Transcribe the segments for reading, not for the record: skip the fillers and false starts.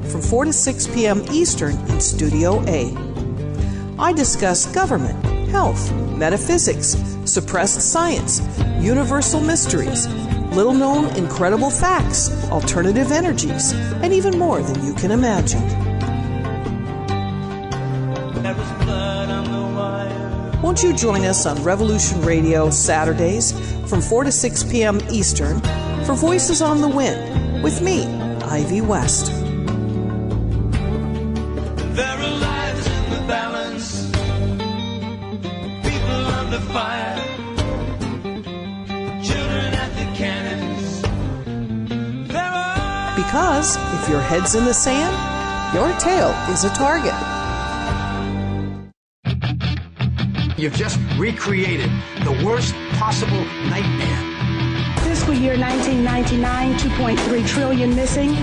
from 4 to 6 p.m. Eastern in Studio A. I discuss government, health, metaphysics, suppressed science, universal mysteries, little-known incredible facts, alternative energies, and even more than you can imagine. Won't you join us on Revolution Radio Saturdays from 4 to 6 p.m. Eastern for Voices on the Wind with me, Ivy West. There are lives in the balance, people under fire, children at the cannons. Because if your head's in the sand, your tail is a target. You've just recreated the worst possible nightmare. Fiscal year 1999, 2.3 trillion missing.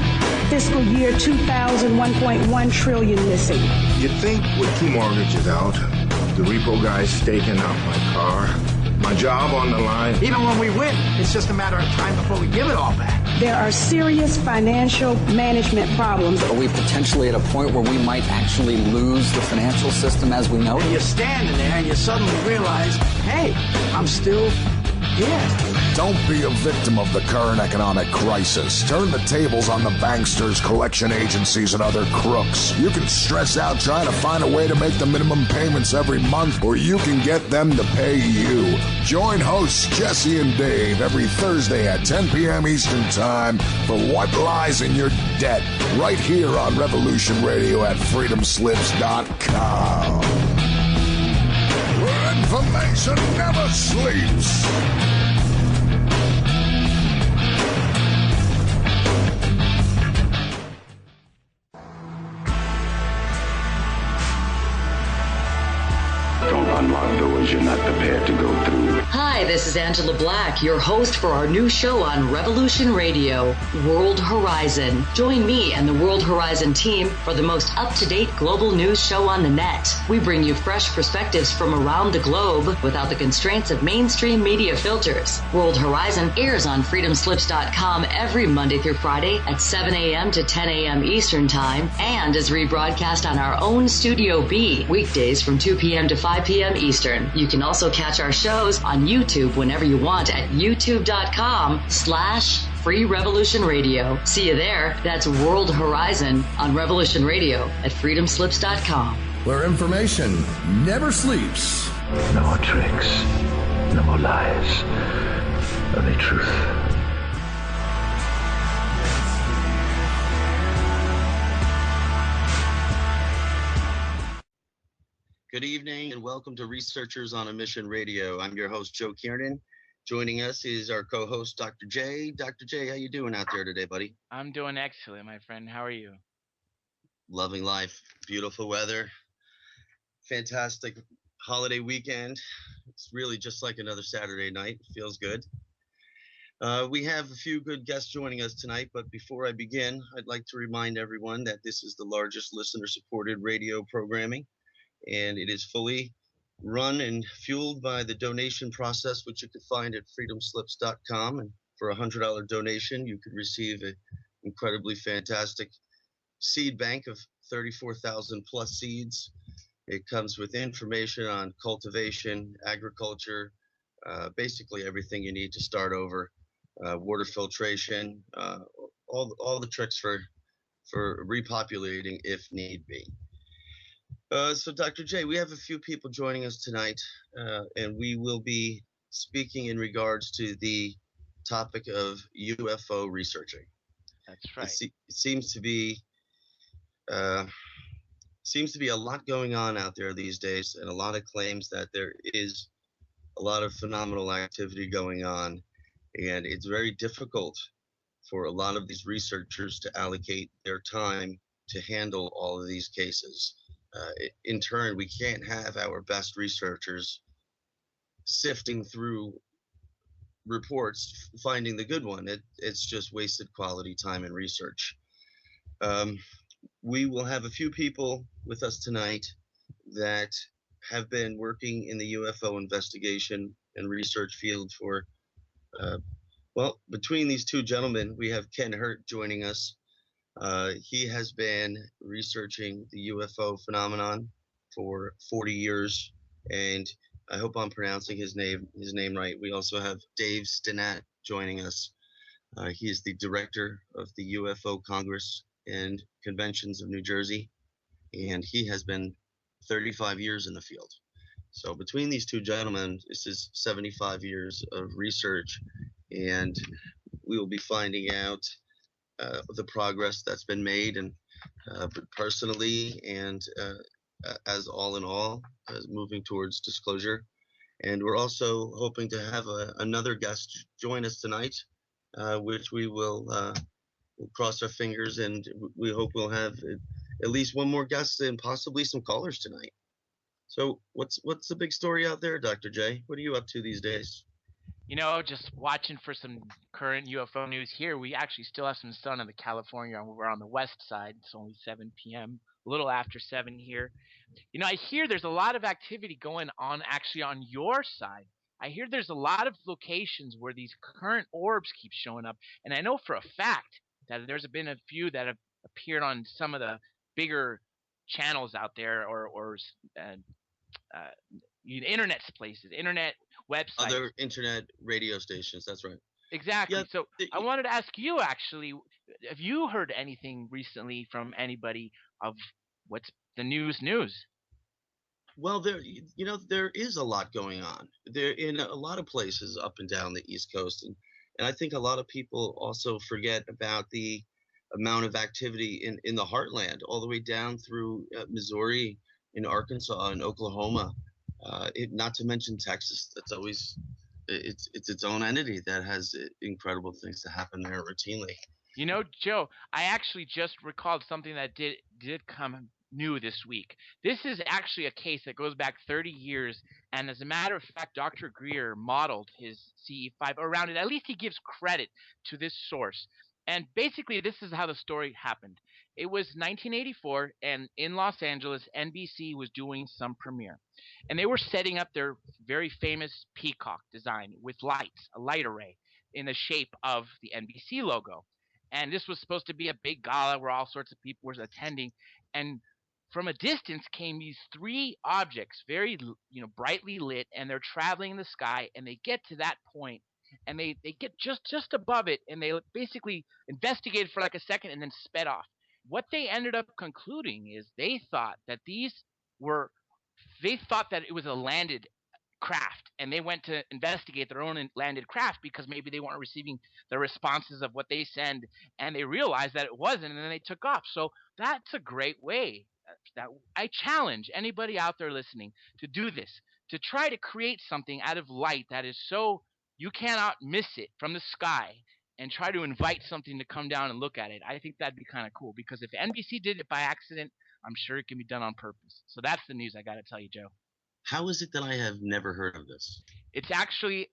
Fiscal year 2000, 1.1 trillion missing. You'd think with 2 mortgages out, the repo guy's staking out my car, my job on the line. Even when we win, it's just a matter of time before we give it all back. There are serious financial management problems. Are we potentially at a point where we might actually lose the financial system as we know it? And you're standing there and you suddenly realize, hey, I'm still here. Don't be a victim of the current economic crisis. Turn the tables on the banksters, collection agencies, and other crooks. You can stress out trying to find a way to make the minimum payments every month, or you can get them to pay you. Join hosts Jesse and Dave every Thursday at 10 p.m. Eastern Time for What Lies in Your Debt, right here on Revolution Radio at freedomslips.com. Where information never sleeps. Don't unlock doors you're not prepared to go through. Hi, this is Angela Black, your host for our new show on Revolution Radio, World Horizon. Join me and the World Horizon team for the most up-to-date global news show on the net. We bring you fresh perspectives from around the globe without the constraints of mainstream media filters. World Horizon airs on freedomslips.com every Monday through Friday at 7 a.m. to 10 a.m. Eastern Time and is rebroadcast on our own Studio B weekdays from 2 p.m. to 5 p.m. Eastern. You can also catch our shows on YouTube whenever you want at youtube.com/Free Revolution Radio. See you there. That's World Horizon on Revolution Radio at freedomslips.com. Where information never sleeps. No more tricks. No more lies. Only truth. Good evening and welcome to Researchers on a Mission Radio. I'm your host, Joe Kiernan. Joining us is our co-host, Dr. J. Dr. J, how you doing out there today, buddy? I'm doing excellent, my friend. How are you? Loving life. Beautiful weather. Fantastic holiday weekend. It's really just like another Saturday night. Feels good. We have a few good guests joining us tonight, but before I begin, I'd like to remind everyone that this is the largest listener-supported radio programming, and it is fully run and fueled by the donation process, which you can find at freedomslips.com. And for a $100 donation, you could receive an incredibly fantastic seed bank of 34,000 plus seeds. It comes with information on cultivation, agriculture, basically everything you need to start over, water filtration, all the tricks for repopulating if need be. So Dr. J, we have a few people joining us tonight, and we will be speaking in regards to the topic of UFO researching. That's right. It seems to be a lot going on out there these days, and a lot of claims that there is a lot of phenomenal activity going on, and it's very difficult for a lot of these researchers to allocate their time to handle all of these cases. In turn, we can't have our best researchers sifting through reports, finding the good one. It's just wasted quality time and research. We will have a few people with us tonight that have been working in the UFO investigation and research field for, between these two gentlemen, we have Kennethhurt joining us. He has been researching the UFO phenomenon for 40 years, and I hope I'm pronouncing his name right. We also have Dave Stinnett joining us. He is the director of the UFO Congress and Conventions of New Jersey, and he has been 35 years in the field. So between these two gentlemen, this is 75 years of research, and we will be finding out the progress that's been made, and personally, and as all in all, as moving towards disclosure. And we're also hoping to have another guest join us tonight, which we will we'll cross our fingers, and we hope we'll have at least one more guest and possibly some callers tonight. So what's the big story out there, Dr. J? What are you up to these days? You know, just watching for some current UFO news here. We actually still have some sun in the California. We're on the west side. It's only 7 p.m., a little after 7 here. You know, I hear there's a lot of activity going on actually on your side. I hear there's a lot of locations where these current orbs keep showing up. And I know for a fact that there's been a few that have appeared on some of the bigger channels out there or internet places, internet websites. Other internet radio stations, that's right. Exactly. Yeah, so I wanted to ask you, actually, have you heard anything recently from anybody of what's the news? Well, there is a lot going on there in a lot of places up and down the East Coast, and I think a lot of people also forget about the amount of activity in the heartland, all the way down through Missouri, in Arkansas, and Oklahoma, not to mention Texas. That's always it's its own entity that has incredible things to happen there routinely. You know, Joe, I actually just recalled something that did come new this week. This is actually a case that goes back 30 years, and as a matter of fact, Dr. Greer modeled his CE5 around it. At least he gives credit to this source. And basically, this is how the story happened. It was 1984, and in Los Angeles, NBC was doing some premiere. And they were setting up their very famous peacock design with lights, a light array, in the shape of the NBC logo. And this was supposed to be a big gala where all sorts of people were attending. And from a distance came these three objects, very brightly lit, and they're traveling in the sky, and they get to that point. And they get just above it, and they basically investigated for like a second and then sped off. What they ended up concluding is they thought that it was a landed craft, and they went to investigate their own landed craft because maybe they weren't receiving the responses of what they send, and they realized that it wasn't, and then they took off. So that's a great way. That I challenge anybody out there listening to do this, to try to create something out of light that is so you cannot miss it from the sky, and try to invite something to come down and look at it. I think that'd be kind of cool, because if NBC did it by accident, I'm sure it can be done on purpose. So that's the news I got to tell you, Joe. How is it that I have never heard of this? It's actually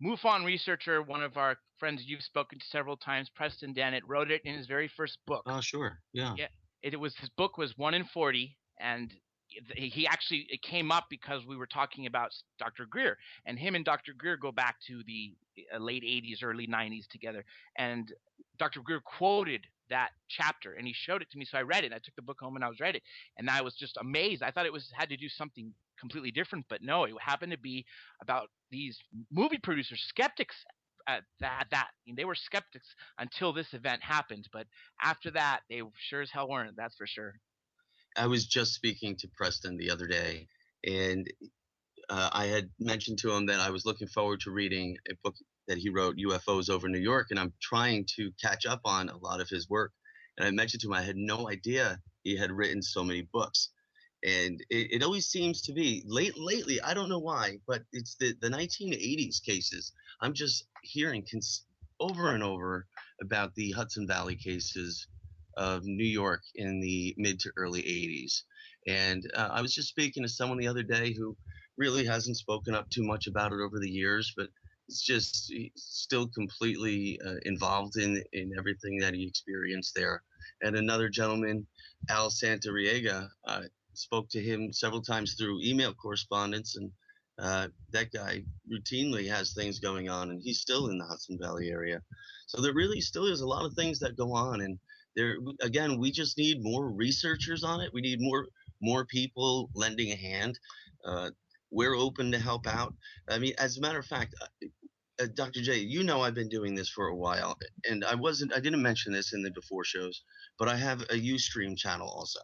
MUFON researcher, one of our friends you've spoken to several times, Preston Dennett, wrote it in his very first book. Oh, sure. Yeah. His book was 1 in 40, and it came up because we were talking about Dr. Greer, and him and Dr. Greer go back to the late 80s, early 90s together. And Dr. Greer quoted that chapter, and he showed it to me. So I read it. I took the book home and I read it, and I was just amazed. I thought it had to do something completely different, but no, it happened to be about these movie producers, skeptics. They were skeptics until this event happened, but after that, they sure as hell weren't. That's for sure. I was just speaking to Preston the other day, and I had mentioned to him that I was looking forward to reading a book that he wrote, UFOs Over New York, and I'm trying to catch up on a lot of his work. And I mentioned to him I had no idea he had written so many books. And it always seems to be lately, I don't know why, but it's the 1980s cases. I'm just hearing over and over about the Hudson Valley cases of New York in the mid to early 80s. And I was just speaking to someone the other day who really hasn't spoken up too much about it over the years, but it's just still completely involved in everything that he experienced there. And another gentleman, Al Santariega, spoke to him several times through email correspondence, and That guy routinely has things going on, and he's still in the Hudson Valley area. So there really still is a lot of things that go on, and there again, we just need more researchers on it. We need more people lending a hand. We're open to help out. I mean, as a matter of fact, Dr. J, you know I've been doing this for a while, and I didn't mention this in the before shows, but I have a Ustream channel also,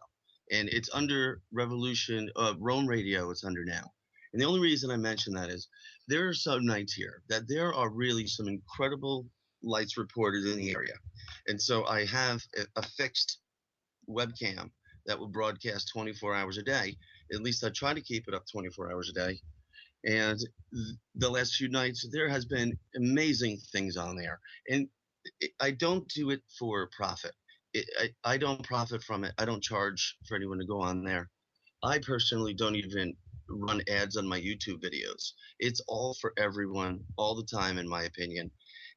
and it's under R.O.A.M Radio. It's under now, and the only reason I mention that is there are some nights here that there are really some incredible lights reported in the area, and so I have a fixed webcam that will broadcast 24 hours a day. At least I try to keep it up 24 hours a day. And the last few nights, there has been amazing things on there. And I don't do it for profit. I don't profit from it. I don't charge for anyone to go on there. I personally don't even run ads on my YouTube videos. It's all for everyone, all the time, in my opinion.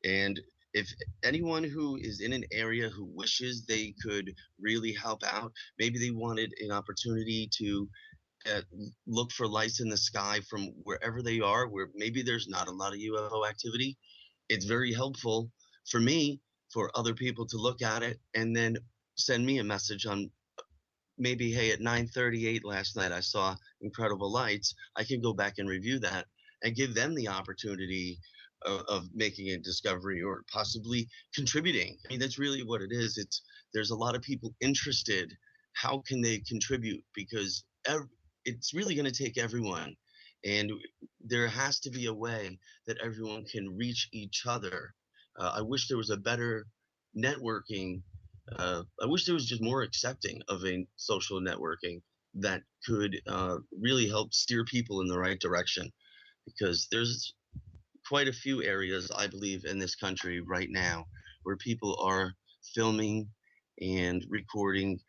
And if anyone who is in an area who wishes they could really help out, maybe they wanted an opportunity to look for lights in the sky from wherever they are, where maybe there's not a lot of UFO activity. It's very helpful for me, for other people to look at it and then send me a message on maybe, hey, at 9:38 last night I saw incredible lights. I can go back and review that and give them the opportunity of making a discovery or possibly contributing. I mean, that's really what it is. There's a lot of people interested. How can they contribute? Because it's really going to take everyone, and there has to be a way that everyone can reach each other. I wish there was a better networking. I wish there was just more accepting of a social networking that could really help steer people in the right direction, because there's quite a few areas, I believe, in this country right now where people are filming and recording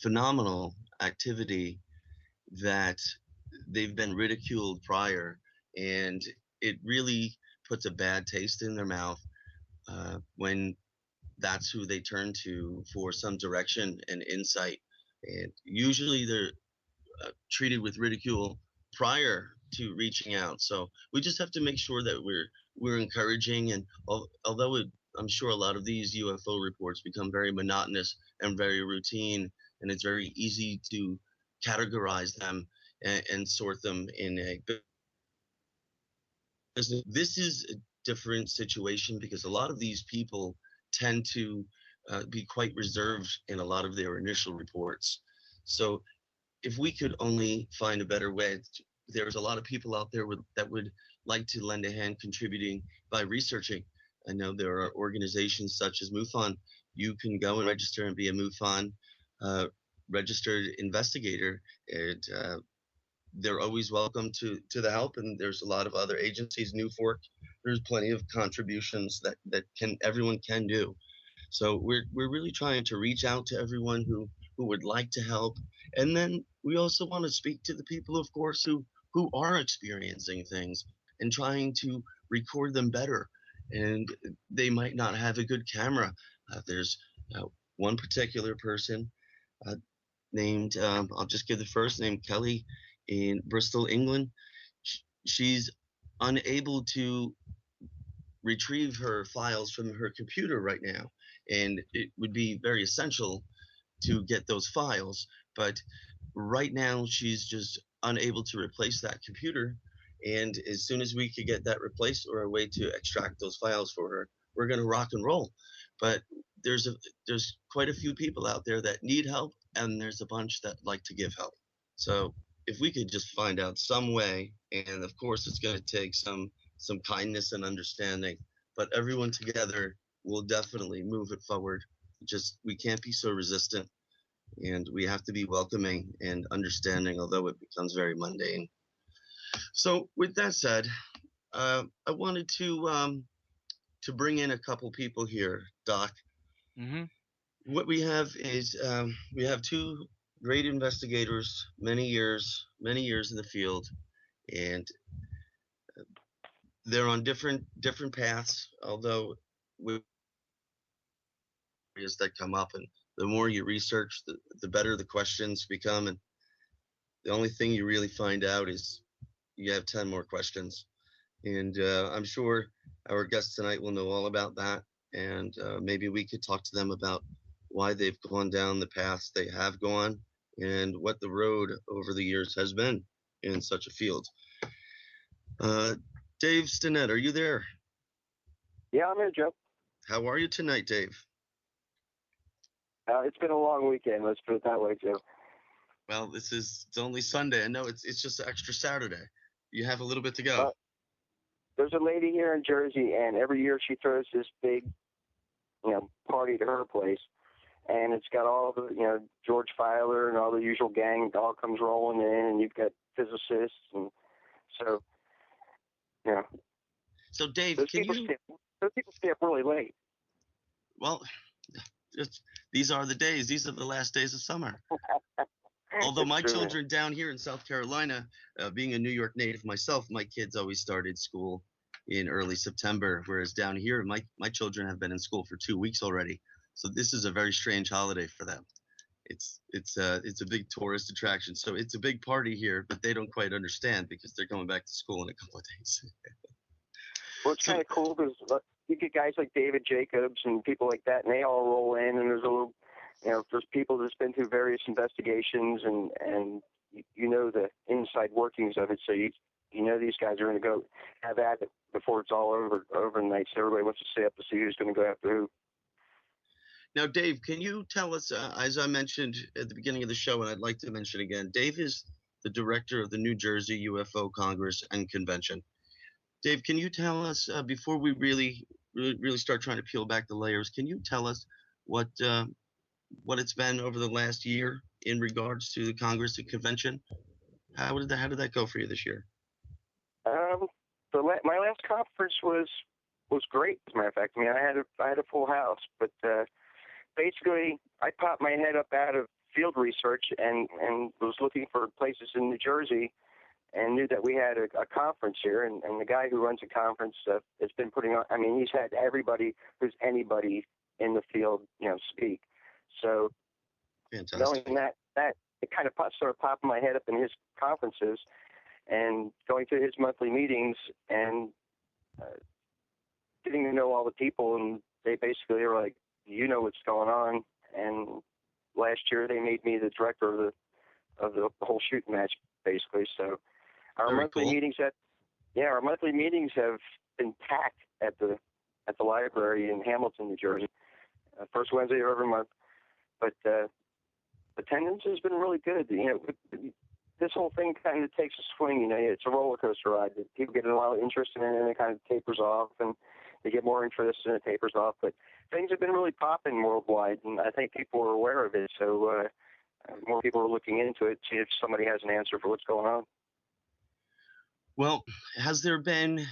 phenomenal activity that they've been ridiculed prior, and it really puts a bad taste in their mouth when that's who they turn to for some direction and insight. And usually they're treated with ridicule prior to reaching out. So we just have to make sure that we're encouraging. And although I'm sure a lot of these UFO reports become very monotonous and very routine, and it's very easy to categorize them and sort them in a business. This is a different situation because a lot of these people tend to be quite reserved in a lot of their initial reports. So if we could only find a better way, there's a lot of people out there that would like to lend a hand contributing by researching. I know there are organizations such as MUFON. You can go and register and be a MUFON registered investigator, and they're always welcome to the help. And there's a lot of other agencies, Newfork. There's plenty of contributions that everyone can do. So we're really trying to reach out to everyone who would like to help. And then we also want to speak to the people, of course, who are experiencing things and trying to record them better. And they might not have a good camera. There's one particular person named, I'll just give the first name, Kelly, in Bristol, England. She's unable to retrieve her files from her computer right now, and it would be very essential to get those files, but right now she's just unable to replace that computer. And as soon as we could get that replaced or a way to extract those files for her, we're going to rock and roll. But there's quite a few people out there that need help, and there's a bunch that like to give help. So if we could just find out some way, and of course it's going to take some kindness and understanding, but everyone together will definitely move it forward. Just, we can't be so resistant, and we have to be welcoming and understanding, although it becomes very mundane. So with that said, I wanted to bring in a couple people here, Doc. Mm-hmm. What we have is we have two great investigators, many years in the field, and they're on different paths, although with areas that come up, and the more you research, the better the questions become, and the only thing you really find out is you have 10 more questions. And I'm sure our guests tonight will know all about that. And maybe we could talk to them about why they've gone down the paths they have gone and what the road over the years has been in such a field. Dave Stinnett, are you there? Yeah, I'm here, Joe. How are you tonight, Dave? It's been a long weekend, let's put it that way, Joe. Well, it's only Sunday. I know it's just extra Saturday. You have a little bit to go. There's a lady here in Jersey, and every year she throws this big, party to her place, and it's got all the, George Filer and all the usual gang. It all comes rolling in, and you've got physicists, and so, So, Dave, those people stay up really late. Well, these are the days. These are the last days of summer. Although my children down here in South Carolina, being a New York native myself, my kids always started school in early September, whereas down here, my children have been in school for 2 weeks already. So this is a very strange holiday for them. It's a big tourist attraction. So it's a big party here, but they don't quite understand because they're going back to school in a couple of days. Well, it's kind of cool because you get guys like David Jacobs and people like that, and they all roll in, and there's a little, there's people that's been through various investigations, and the inside workings of it. So these guys are going to go have at it before it's all overnight. So everybody wants to stay up to see who's going to go after who. Now, Dave, can you tell us, as I mentioned at the beginning of the show, and I'd like to mention again, Dave is the director of the New Jersey UFO Congress and Convention. Dave, can you tell us, before we really start trying to peel back the layers, can you tell us what it's been over the last year in regards to the Congress and Convention? How did that go for you this year? My last conference was great. As a matter of fact, I mean, I had a full house, but basically, I popped my head up out of field research and was looking for places in New Jersey, and knew that we had a conference here, and the guy who runs the conference has been putting on. I mean, he's had everybody who's anybody in the field, speak. So, fantastic. Knowing that it kind of started popping my head up in his conferences, and going to his monthly meetings, and getting to know all the people, and they basically were like, what's going on. And last year they made me the director of the whole shooting match, basically. So our monthly meetings have been packed at the library in Hamilton, New Jersey, first Wednesday of every month. But attendance has been really good. This whole thing kind of takes a swing. It's a roller coaster ride. People get a lot of interest in it, and it kind of tapers off, and they get more interest, and it tapers off. But things have been really popping worldwide, and I think people are aware of it. So more people are looking into it, see if somebody has an answer for what's going on. Well, has there been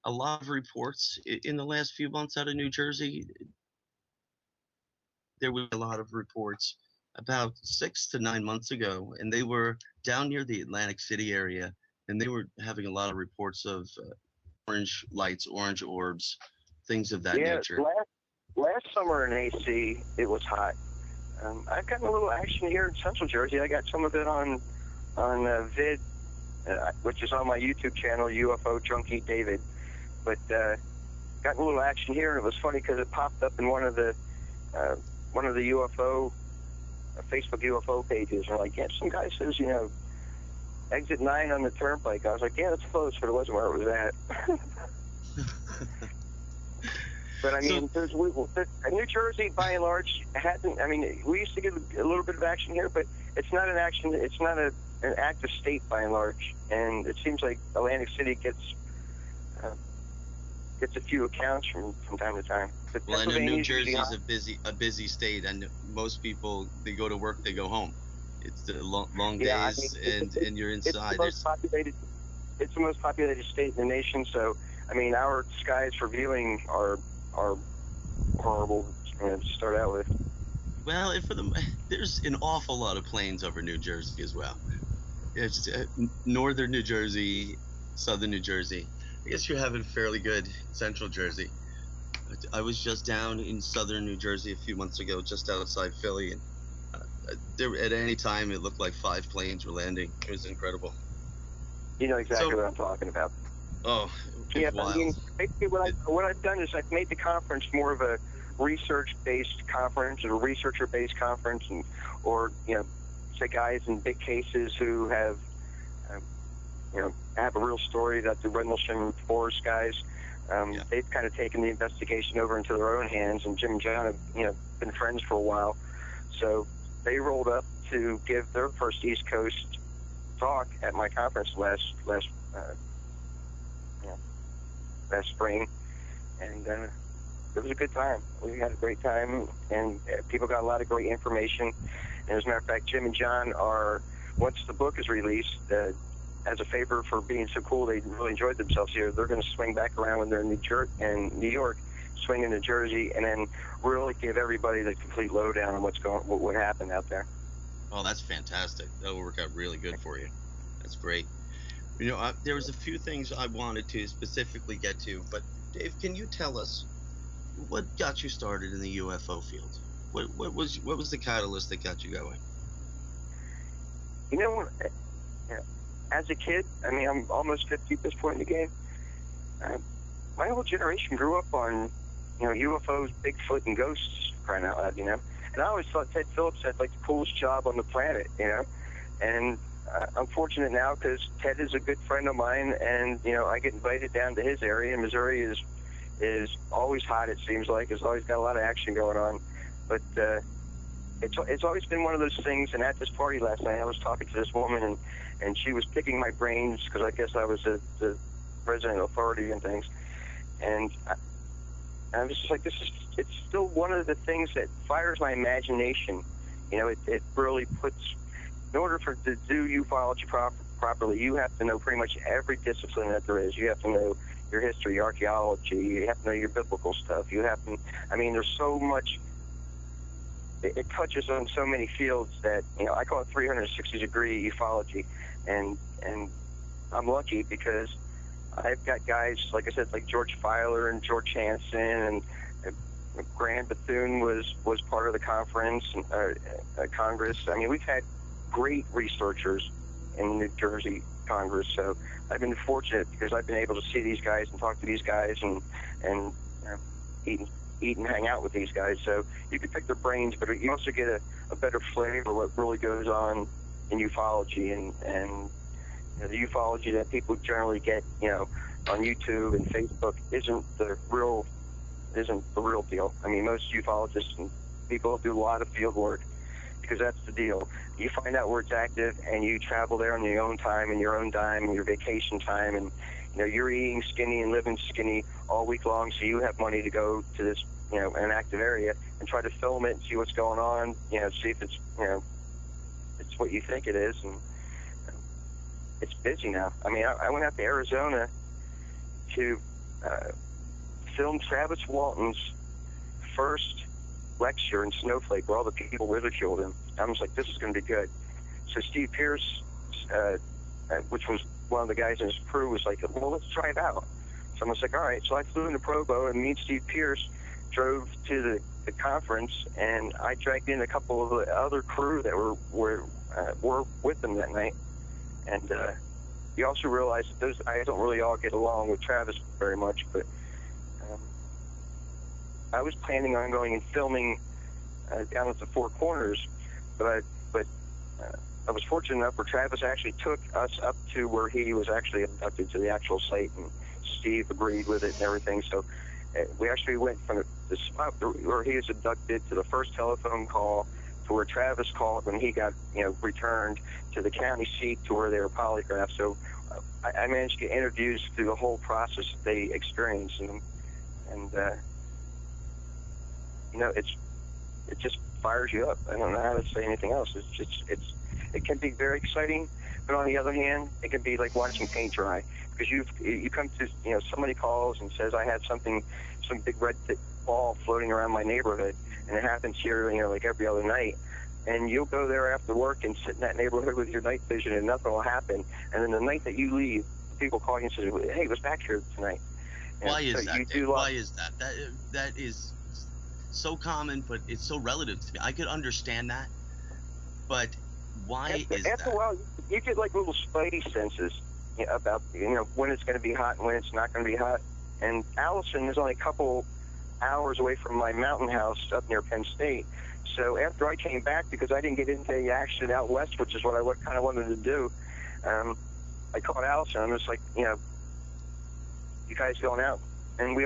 a lot of reports in the last few months out of New Jersey? There were a lot of reports about 6 to 9 months ago, and they were down near the Atlantic City area, and they were having a lot of reports of orange lights, orange orbs, things of that nature. Last summer in AC, it was hot. I've gotten a little action here in Central Jersey. I got some of it on vid, which is on my YouTube channel, UFO Junkie David. But got a little action here, and it was funny because it popped up in one of the UFO Facebook UFO pages. And like, yeah, some guy says, exit 9 on the turnpike. I was like, yeah, that's close, but it wasn't where it was at. But I mean, New Jersey, by and large, hasn't. I mean, we used to get a little bit of action here, but it's not an action. It's not an active state by and large. And it seems like Atlantic City gets a few accounts from time to time. But well, I know New Jersey's a busy state, and most people, they go to work, they go home. It's the long days, and you're inside. It's the most populated state in the nation. So, I mean, our skies for viewing are horrible to start out with. Well, there's an awful lot of planes over New Jersey as well. It's northern New Jersey, southern New Jersey. I guess you're having fairly good Central Jersey. I was just down in southern New Jersey a few months ago, just outside Philly, and there, at any time it looked like 5 planes were landing. It was incredible. You know exactly what I'm talking about. Oh, yeah. wild. I mean, basically what I've done is I've made the conference more of a research-based conference or a researcher-based conference, or say guys in big cases who have have a real story that the Rendlesham Forest guys. They've kind of taken the investigation over into their own hands, and Jim and John have been friends for a while, so they rolled up to give their first East Coast talk at my conference last spring, and it was a good time. We had a great time, and people got a lot of great information. And as a matter of fact, Jim and John are, once the book is released, as a favor for being so cool, they really enjoyed themselves here. They're going to swing back around when they're in New York, swing into Jersey, and then really give everybody the complete lowdown on what happened out there. Oh, that's fantastic. That'll work out really good for you. That's great. There was a few things I wanted to specifically get to, but Dave, can you tell us what got you started in the UFO field? What was the catalyst that got you going? As a kid, I mean, I'm almost 50 at this point in the game. My whole generation grew up on, UFOs, Bigfoot, and ghosts, crying out loud, And I always thought Ted Phillips had, like, the coolest job on the planet, And I'm fortunate now because Ted is a good friend of mine, and, I get invited down to his area. Missouri is always hot, it seems like. It's always got a lot of action going on. But it's always been one of those things, and at this party last night, I was talking to this woman, and she was picking my brains because I guess I was the resident authority and things. And I was just like, it's still one of the things that fires my imagination. It really puts, in order to do ufology properly, you have to know pretty much every discipline that there is. You have to know your history, your archaeology, you have to know your biblical stuff. You have to, there's so much, it touches on so many fields that, I call it 360-degree ufology. And I'm lucky because I've got guys, like I said, like George Filer and George Hansen, and Grant Bethune was part of the conference, Congress. We've had great researchers in the New Jersey Congress, so I've been fortunate because I've been able to see these guys and talk to these guys and eat and hang out with these guys. So you can pick their brains, but you also get a better flavor of what really goes on in ufology, and the ufology that people generally get, on YouTube and Facebook isn't the real deal. Most ufologists and people do a lot of field work because that's the deal. You find out where it's active, and you travel there on your own time and your own dime and your vacation time, and you're eating skinny and living skinny all week long, so you have money to go to this, an active area and try to film it and see what's going on, see if it's, it's what you think it is, and it's busy now. I went out to Arizona to film Travis Walton's first lecture in Snowflake, where all the people ridiculed him. I was like, this is going to be good. So Steve Pierce, which was one of the guys in his crew, was like, well, let's try it out. So I was like, all right. So I flew into Provo, and me and Steve Pierce drove to the conference, and I dragged in a couple of the other crew that were with them that night. And you also realize that those guys don't really all get along with Travis very much, but I was planning on going and filming down at the Four Corners, but I was fortunate enough where Travis actually took us up to where he was actually abducted, to the actual site, and Steve agreed with it and everything. So we actually went from the spot where he was abducted to the first telephone call to where Travis called when he got returned, to the county seat to where they were polygraphed. So I managed to get interviews through the whole process that they experienced, and it just fires you up. I don't know how to say anything else. It can be very exciting, but on the other hand, it can be like watching paint dry, because you come to somebody calls and says, I had some big red ball floating around my neighborhood, and it happens here like every other night, and you'll go there after work and sit in that neighborhood with your night vision, and nothing will happen. And then the night that you leave, people call you and say, hey, it was back here tonight. Why is that, Dave? Why is that? That is so common, but it's so relative to me. I could understand that, but why is that? After a while, you get like little spidey senses. about when it's going to be hot and when it's not going to be hot. And Allison is only a couple hours away from my mountain house up near Penn State. So after I came back, because I didn't get into the action out west, which is what I kind of wanted to do, I called Allison. I was like, you guys going out? And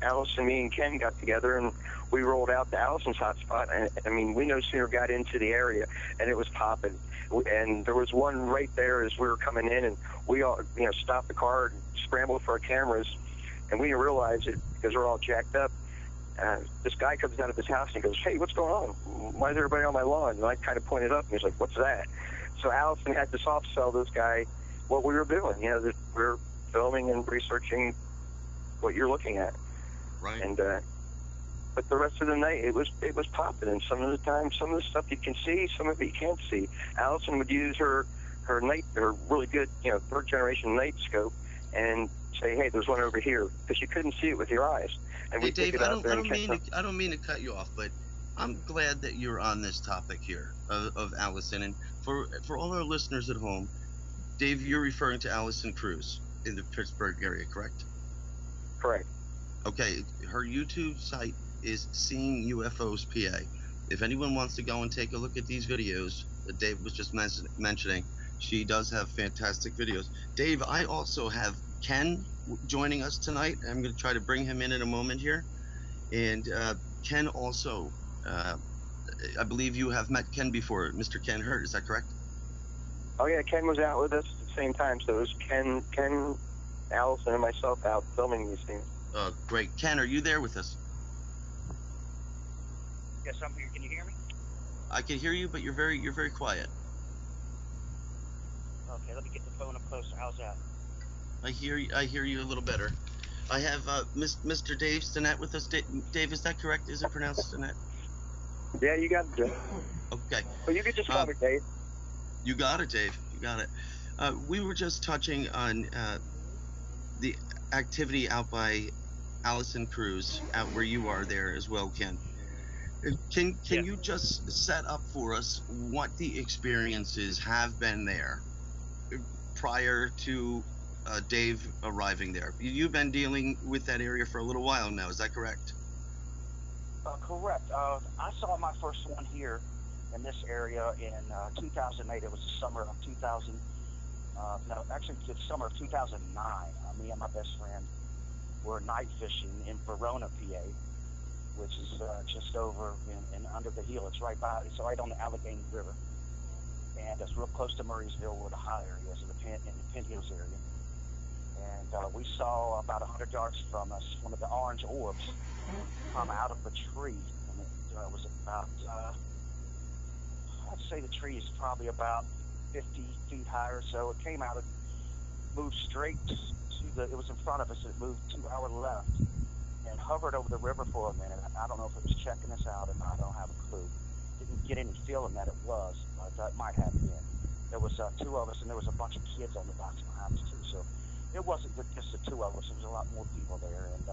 Allison, me, and Ken got together, and we rolled out to Allison's hot spot. And I mean, we no sooner got into the area, and it was popping. And there was one right there as we were coming in, and we all, stopped the car and scrambled for our cameras, and we didn't realize it because we're all jacked up. This guy comes out of his house and he goes, "Hey, what's going on? Why is everybody on my lawn?" And I kind of pointed up, and he's like, "What's that?" So Allison had to soft sell this guy what we were doing. That we're filming and researching what you're looking at. Right. And but the rest of the night, it was popping. And some of the time, some of the stuff you can see, some of it you can't see. Allison would use her really good, third generation night scope, and say, "Hey, there's one over here," because you couldn't see it with your eyes. And hey, Dave, I don't mean to cut you off, but I'm glad that you're on this topic here of Allison. And for all our listeners at home, Dave, you're referring to Alison Kruse in the Pittsburgh area, correct? Correct. Okay, her YouTube site is Seeing UFOs PA. If anyone wants to go and take a look at these videos that Dave was just mentioning, she does have fantastic videos. Dave, I also have Ken joining us tonight. I'm going to try to bring him in a moment here. And Ken also, I believe you have met Ken before, Mr. Ken Hurt, is that correct? Oh yeah, Ken was out with us at the same time, so it was Ken, Allison, and myself out filming these things. Great. Ken, are you there with us? Yes, I'm here. Can you hear me? I can hear you, but you're very quiet. Okay, let me get the phone up closer. How's that? I hear you a little better. I have Mr. Dave Stinnett with us. Dave, is that correct? Is it pronounced Stinnett? Yeah, you got it. Okay. Well, you could just call me Dave. You got it, Dave. You got it. We were just touching on the activity out by Alison Kruse, out where you are there as well, Ken. Can you just set up for us what the experiences have been there prior to Dave arriving there? You've been dealing with that area for a little while now, is that correct? Correct. I saw my first one here in this area in 2008. It was the summer of 2000. The summer of 2009. Me and my best friend were night fishing in Verona, PA, which is just over and under the hill. It's right on the Allegheny River, and it's real close to Murraysville, where the high area is in the Penn Hills area. And we saw about 100 yards from us one of the orange orbs come out of the tree, and it was about I'd say the tree is probably about 50 feet high or so. It came out, it moved straight to it was in front of us. It moved to our left and hovered over the river for a minute. I don't know if it was checking us out or not. I don't have a clue. Didn't get any feeling that it was, but it might have been. There was two of us, and there was a bunch of kids on the docks behind us too. So it wasn't just the two of us. There was a lot more people there, and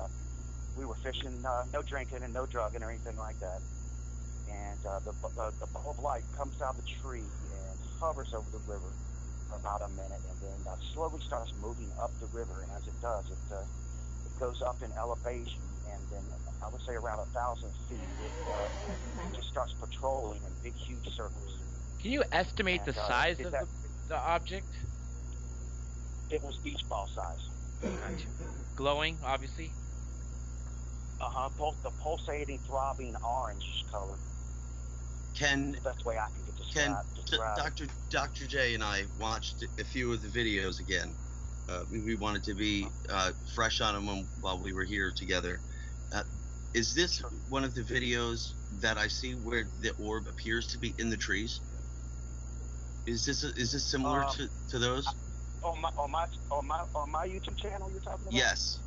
we were fishing, no drinking and no drugging or anything like that. And the ball of light comes out of the tree and hovers over the river for about a minute, and then slowly starts moving up the river. And as it does, it goes up in elevation, and then I would say around 1,000 feet, it just starts patrolling in big, huge circles. Can you estimate the size of the object? It was beach ball size. Glowing, obviously. Both the pulsating, throbbing orange color. Ken, the best way I can describe Dr. J and I watched a few of the videos again. We wanted to be fresh on them while we were here together. Is this one of the videos that I see where the orb appears to be in the trees? Is this similar to those? On my YouTube channel you're talking about? Yes.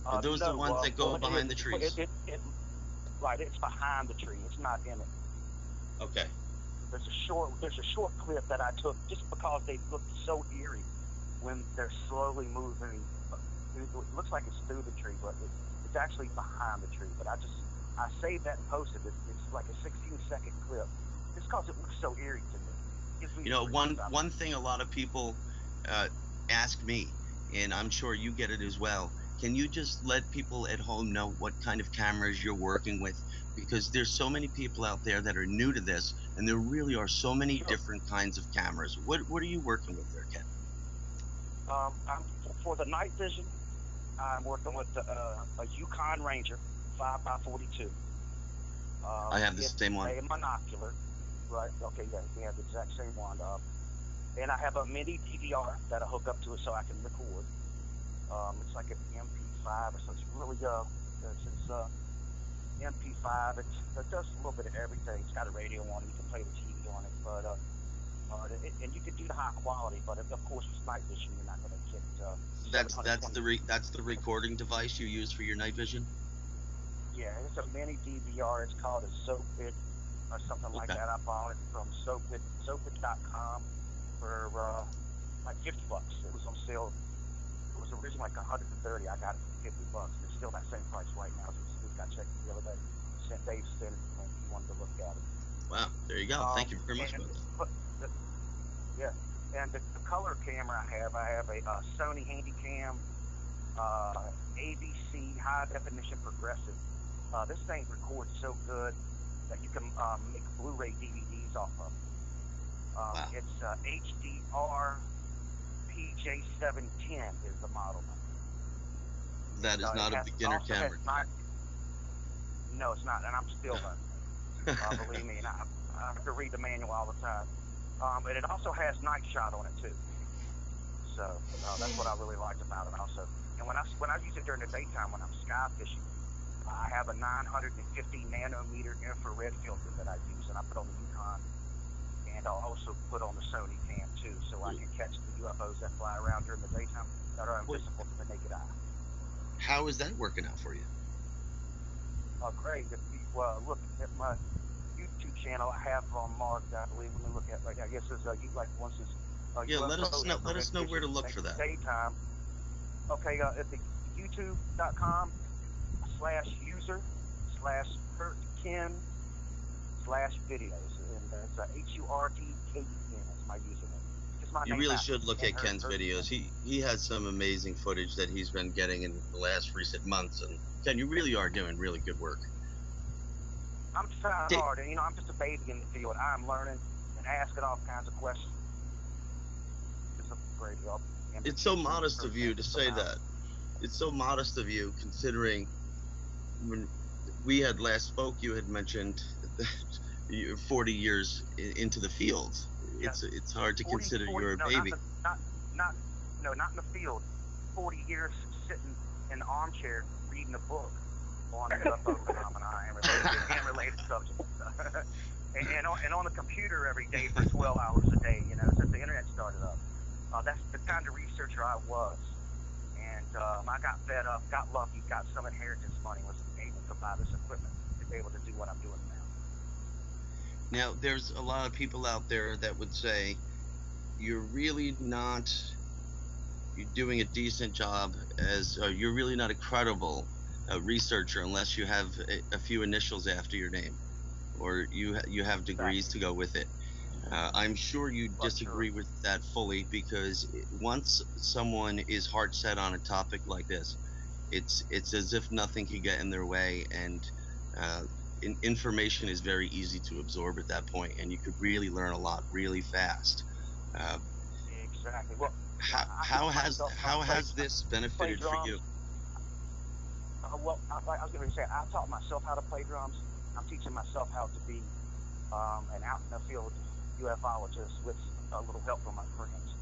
Are those the ones that go behind the trees? Right, it's behind the tree. It's not in it. Okay. There's a short clip that I took just because they look so eerie when they're slowly moving. It looks like it's through the tree, but it's actually behind the tree. But I just I saved that and posted it. It's like a 16-second clip. Just because it looks so eerie to me. Gives me You know, the one thing a lot of people ask me, and I'm sure you get it as well. Can you just let people at home know what kind of cameras you're working with? Because there's so many people out there that are new to this, and there really are so many different kinds of cameras. What are you working with there, Ken? For the night vision, I'm working with a Yukon Ranger 5x42. I have the same one. A monocular, right? Okay, yeah, we have the exact same one. And I have a mini DVR that I hook up to it so I can record. It's like an MP5 or so. It's really it's MP5. It does a little bit of everything. It's got a radio on it. You can play the TV on it, but and you can do the high quality. But of course, with night vision, you're not going to get. That's the recording device you use for your night vision. Yeah, it's a mini DVR. It's called a Soapit or something like that. I bought it from Soapit.com for like $50. It was on sale. It was originally like $130. I got it for $50. It's still that same price right now. So I checked it the other day. Dave sent it when he wanted to look at it. Wow, there you go. Thank you very much about that. And the color camera I have a Sony Handycam ABC high definition progressive. This thing records so good that you can make Blu-ray DVDs off of. Wow. It's HDR PJ710 is the model number. That is not a beginner camera. No, it's not, and I'm still learning. Believe me, and I have to read the manual all the time. And it also has night shot on it too. So that's what I really liked about it also. And when I use it during the daytime when I'm sky fishing, I have a 950 nanometer infrared filter that I use, and I put on the Yukon, and I'll also put on the Sony cam too, so I can catch the UFOs that fly around during the daytime that are invisible to the naked eye. How is that working out for you? Great. If you look at my YouTube channel, I have marked, I believe, when we look at, like, I guess it's like once it's let us know where to look for that. Daytime. Okay, at the youtube.com/user/HurtKen/videos, and it's HurtKen is my username. You really should look at Ken's videos. He has some amazing footage that he's been getting in the last recent months, and Ken, you really are doing really good work. I'm trying hard, and I'm just a baby in the field. I'm learning and asking all kinds of questions. It's a great help. It's so modest of you to say that. It's so modest of you, considering when we had last spoke, you had mentioned that you're 40 years into the field. Yeah. It's hard to consider you're a baby. Not in the field. 40 years sitting in the armchair reading a book on UFO phenomena and related subjects. and on the computer every day for 12 hours a day, since the internet started up. That's the kind of researcher I was. And I got fed up, got lucky, got some inheritance money, was able to buy this equipment to be able to do what I'm doing now. Now, there's a lot of people out there that would say you're really not doing a decent job, as you're really not a credible researcher unless you have a few initials after your name, or you have degrees to go with it. I'm sure you disagree with that fully, because once someone is hard set on a topic like this, it's as if nothing can get in their way, and information is very easy to absorb at that point, and you could really learn a lot really fast. Exactly. Well, how has this benefited for you? Well, I was going to say, I taught myself how to play drums. I'm teaching myself how to be an out in the field ufologist with a little help from my friends.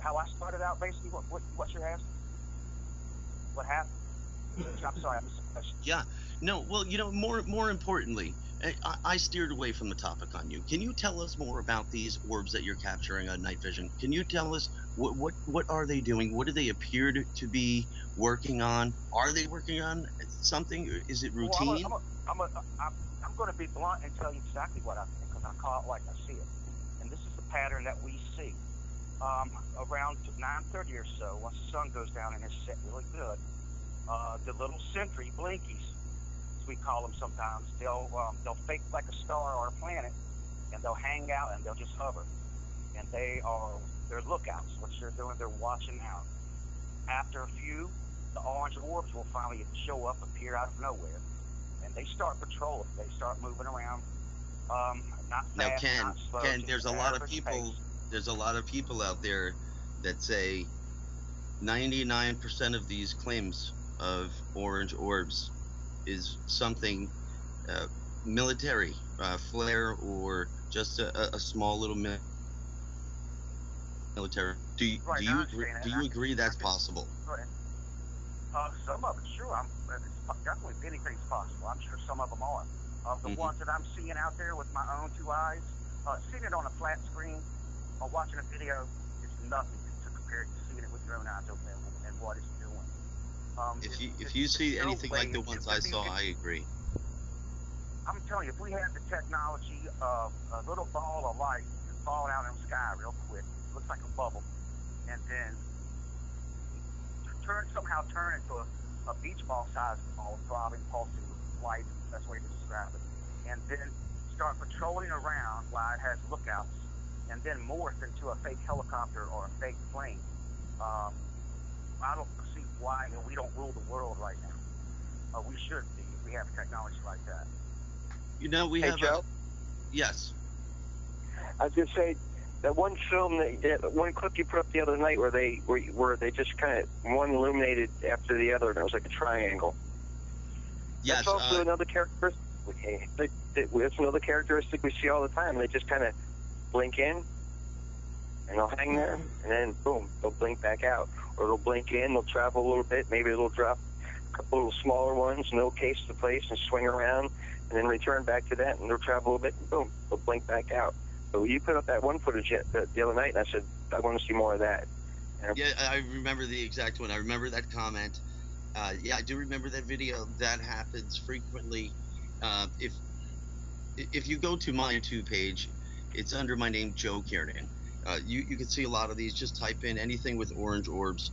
How I started out, basically, what you're asking? What happened? I'm sorry, I missed the question. Yeah. No, well, more importantly, I steered away from the topic on you. Can you tell us more about these orbs that you're capturing on night vision? Can you tell us what are they doing? What do they appear to be working on? Are they working on something? Is it routine? Well, I'm going to be blunt and tell you exactly what I think, because I call it like I see it. And this is the pattern that we see. Around 9:30 or so, once the sun goes down and it's set really good, the little sentry blinkies as we call them sometimes. They'll fake like a star or a planet, and they'll hang out and they'll just hover. And they're lookouts. What they're doing, they're watching out. After a few, the orange orbs will finally show up, appear out of nowhere, and they start patrolling. They start moving around. Not fast, Now, not slow. Ken, there's a lot of average people. pace. There's a lot of people out there that say 99% of these claims of orange orbs is something military, flare, or just a small little military. Do you agree that's possible? Go ahead. Some of it, sure. Definitely anything's possible. I'm sure some of them are. The ones that I'm seeing out there with my own two eyes, seeing it on a flat screen or watching a video is nothing to compare to seeing it with your own eyes open and what it's doing. If you see anything like the ones I saw, I agree. I'm telling you, if we had the technology of a little ball of light falling out in the sky real quick, looks like a bubble, and then somehow turn into a beach ball sized ball, throbbing, pulsing light, that's the way to describe it, and then start patrolling around while it has lookouts, and then morph into a fake helicopter or a fake plane. I don't see why we don't rule the world right now. We should be if we have technology like that. You know, we have Joe? Yes. I was going to say, that one film, one clip you put up the other night where they just kind of one illuminated after the other, and it was like a triangle. Yes. That's also another characteristic. It's another characteristic we see all the time. They just kind of blink in, and they'll hang there, and then boom, they'll blink back out, or they'll blink in, they'll travel a little bit, maybe they'll drop a couple little smaller ones, and they'll case the place and swing around, and then return back to that, and they'll travel a bit, and boom, they'll blink back out. So you put up that one footage the other night, and I said, I want to see more of that. Yeah, I remember the exact one. I remember that comment. Yeah, I do remember that video. That happens frequently. If you go to my YouTube page, it's under my name, Joe Kiernan. You can see a lot of these. Just type in anything with orange orbs.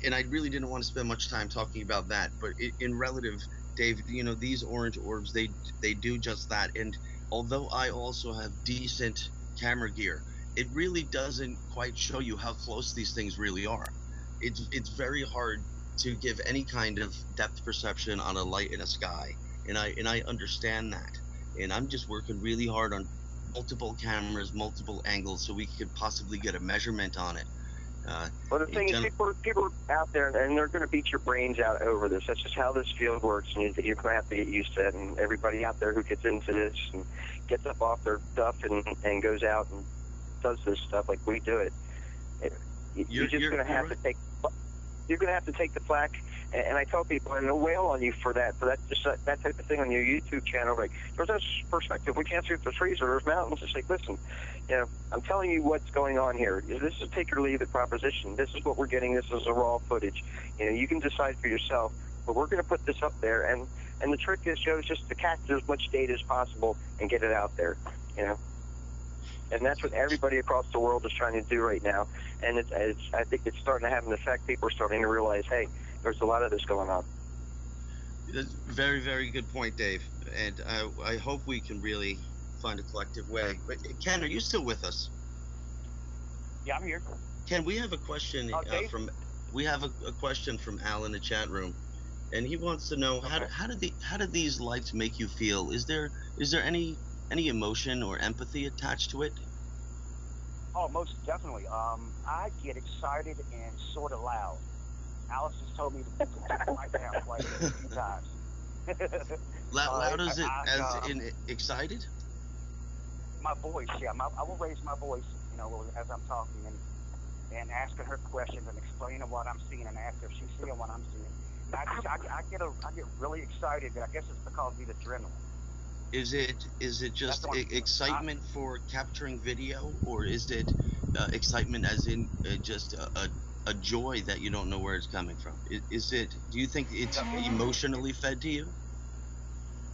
And I really didn't want to spend much time talking about that. But in relative, Dave, these orange orbs, they do just that. And although I also have decent camera gear, it really doesn't quite show you how close these things really are. It's very hard to give any kind of depth perception on a light in a sky, and I understand that. And I'm just working really hard on multiple cameras, multiple angles, so we could possibly get a measurement on it. Well, the thing is, people are out there, and they're going to beat your brains out over this. That's just how this field works, and you're going to have to get used to it. And everybody out there who gets into this and gets up off their stuff and goes out and does this stuff like we do it, you're going to have to take. You're going to have to take the flack, and I tell people, and they'll wail on you for that type of thing on your YouTube channel. Like, there's no perspective. We can't see if there's trees or there's mountains. It's like, listen, I'm telling you what's going on here. This is a take or leave it proposition. This is what we're getting. This is a raw footage. You can decide for yourself. But we're going to put this up there, and the trick is, Joe, is just to capture as much data as possible and get it out there. And that's what everybody across the world is trying to do right now. And I think it's starting to have an effect. People are starting to realize, hey, there's a lot of this going on. That's very, very good point, Dave. And I hope we can really find a collective way. But Ken, are you still with us? Yeah, I'm here. Ken, we have a question a question from Al in the chat room, and he wants to know how do these lights make you feel? Is there any emotion or empathy attached to it? Oh, most definitely. I get excited and sort of loud. Alice has told me to take the mic down quite a few times. Loud as in excited? My voice, yeah. I will raise my voice, as I'm talking and asking her questions and explaining what I'm seeing and ask her if she's seeing what I'm seeing. I get really excited. I guess it's because of the adrenaline. Is it just excitement for capturing video, or is it excitement as in just a joy that you don't know where it's coming from? Is it? Do you think it's emotionally fed to you?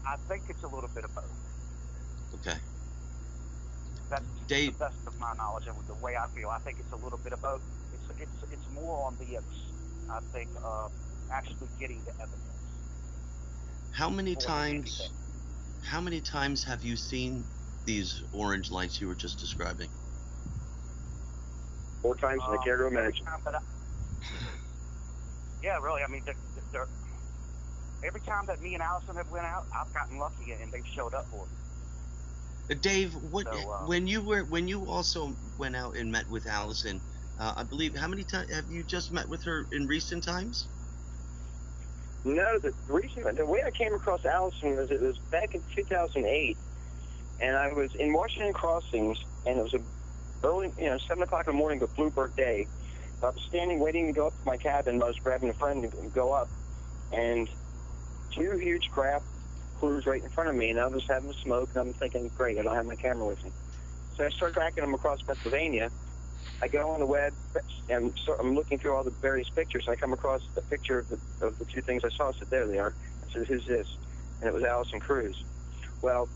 I think it's a little bit of both. Okay. That's Dave, the best of my knowledge and the way I feel. I think it's a little bit of both. It's more on the I think actually getting the evidence. How many times have you seen these orange lights you were just describing? 4 times, and I care to imagine. Yeah, really. I mean, every time that me and Allison have went out, I've gotten lucky, and they've showed up for me. Dave, when you also went out and met with Allison, I believe, how many times have you just met with her in recent times? No, the way I came across Allison was it was back in 2008, and I was in Washington Crossings, and it was early, 7 o'clock in the morning, but Bluebird day. I was standing waiting to go up to my cabin. I was grabbing a friend to go up, and 2 huge craft crews right in front of me, and I was having a smoke, and I'm thinking, great, I don't have my camera with me. So I start tracking them across Pennsylvania. I go on the web, and I'm looking through all the various pictures. I come across the picture of the 2 things I saw. I said, there they are. I said, who's this? And it was Alison Kruse. Well,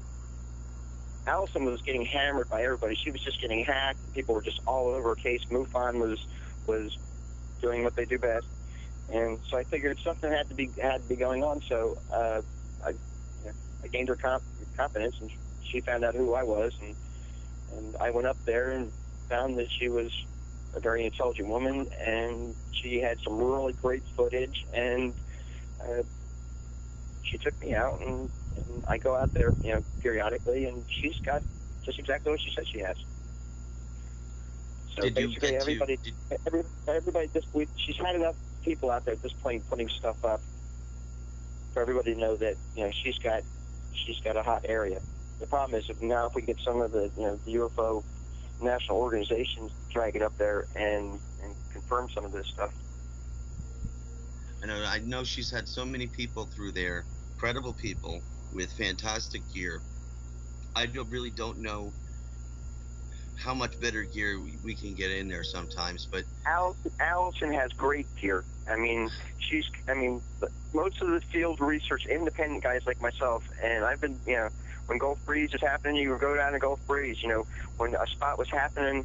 Allison was getting hammered by everybody. She was just getting hacked. People were just all over her case. MUFON was doing what they do best. And so I figured something had to be going on. So I gained her confidence, and she found out who I was, and I went up there and found that she was a very intelligent woman, and she had some really great footage, and she took me out, and I go out there, periodically, and she's got just exactly what she said she has. So basically, everybody she's had enough people out there at this point putting stuff up for everybody to know that she's got a hot area. The problem is now if we get some of the the UFO national organizations to drag it up there and confirm some of this stuff. I know she's had so many people through there, credible people with fantastic gear. I really don't know how much better gear we can get in there sometimes, but Allison has great gear. I mean, most of the field research, independent guys like myself, and I've been, when Gulf Breeze is happening, you would go down to Gulf Breeze. When a spot was happening,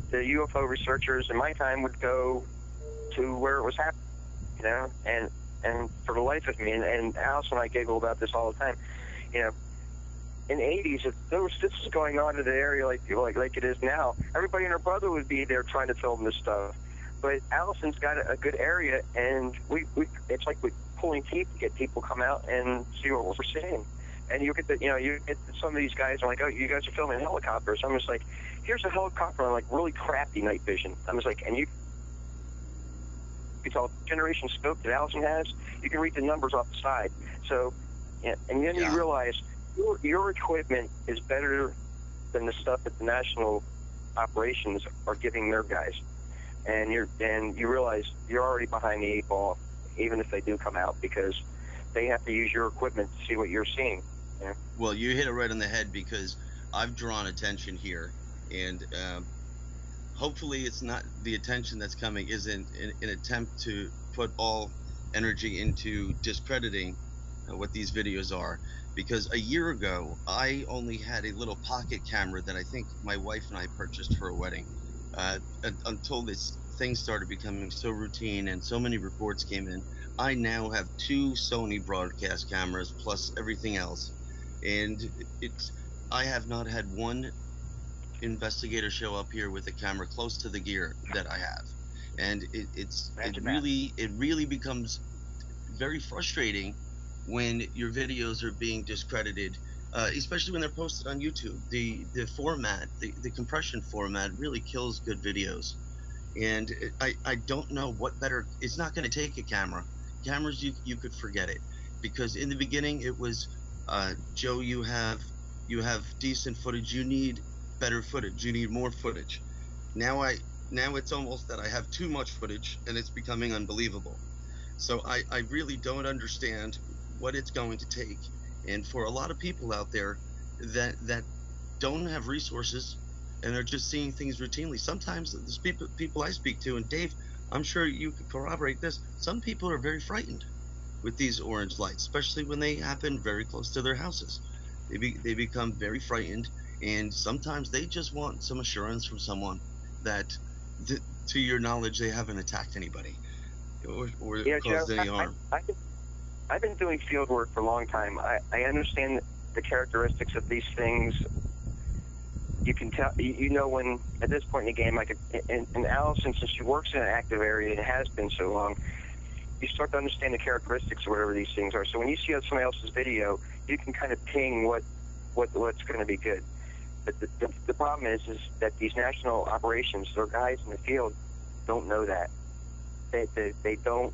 the UFO researchers in my time would go to where it was happening, and for the life of me, and Alice and I giggle about this all the time, in the 80s, if this was going on in the area like it is now, everybody and their brother would be there trying to film this stuff. But Allison's got a good area, and it's like we're pulling teeth to get people come out and see what we're seeing. And you get some of these guys are like, oh, you guys are filming helicopters. I'm just like, here's a helicopter on like really crappy night vision. I'm just like, and you can tell generation scope that Allison has. You can read the numbers off the side. So, and then you realize your equipment is better than the stuff that the national operations are giving their guys. And you realize you're already behind the 8 ball, even if they do come out, because they have to use your equipment to see what you're seeing. Yeah. Well, you hit it right on the head, because I've drawn attention here, and hopefully it's not the attention that's coming isn't an attempt to put all energy into discrediting what these videos are, because a year ago I only had a little pocket camera that I think my wife and I purchased for a wedding. Until this thing started becoming so routine and so many reports came in, I now have 2 Sony broadcast cameras plus everything else, and I have not had one investigator show up here with a camera close to the gear that I have, and it really becomes very frustrating when your videos are being discredited, especially when they're posted on YouTube. The format, the compression format really kills good videos. And I don't know what better. It's not going to take a camera. Cameras, you could forget it, because in the beginning it was, Joe, you have decent footage. You need better footage. You need more footage. Now it's almost that I have too much footage, and it's becoming unbelievable. So I really don't understand what it's going to take. And for a lot of people out there that don't have resources and are just seeing things routinely, sometimes there's people I speak to, and Dave, I'm sure you could corroborate this, some people are very frightened with these orange lights, especially when they happen very close to their houses. They become very frightened, and sometimes they just want some assurance from someone that, to your knowledge, they haven't attacked anybody or caused any harm. I've been doing field work for a long time. I understand the characteristics of these things. You can tell, you know, when at this point in the game, like, and Alison, since she works in an active area and has been so long, you start to understand the characteristics of whatever these things are. So when you see somebody else's video, you can kind of ping what's going to be good. But the problem is that these national operations, their guys in the field, don't know that. They don't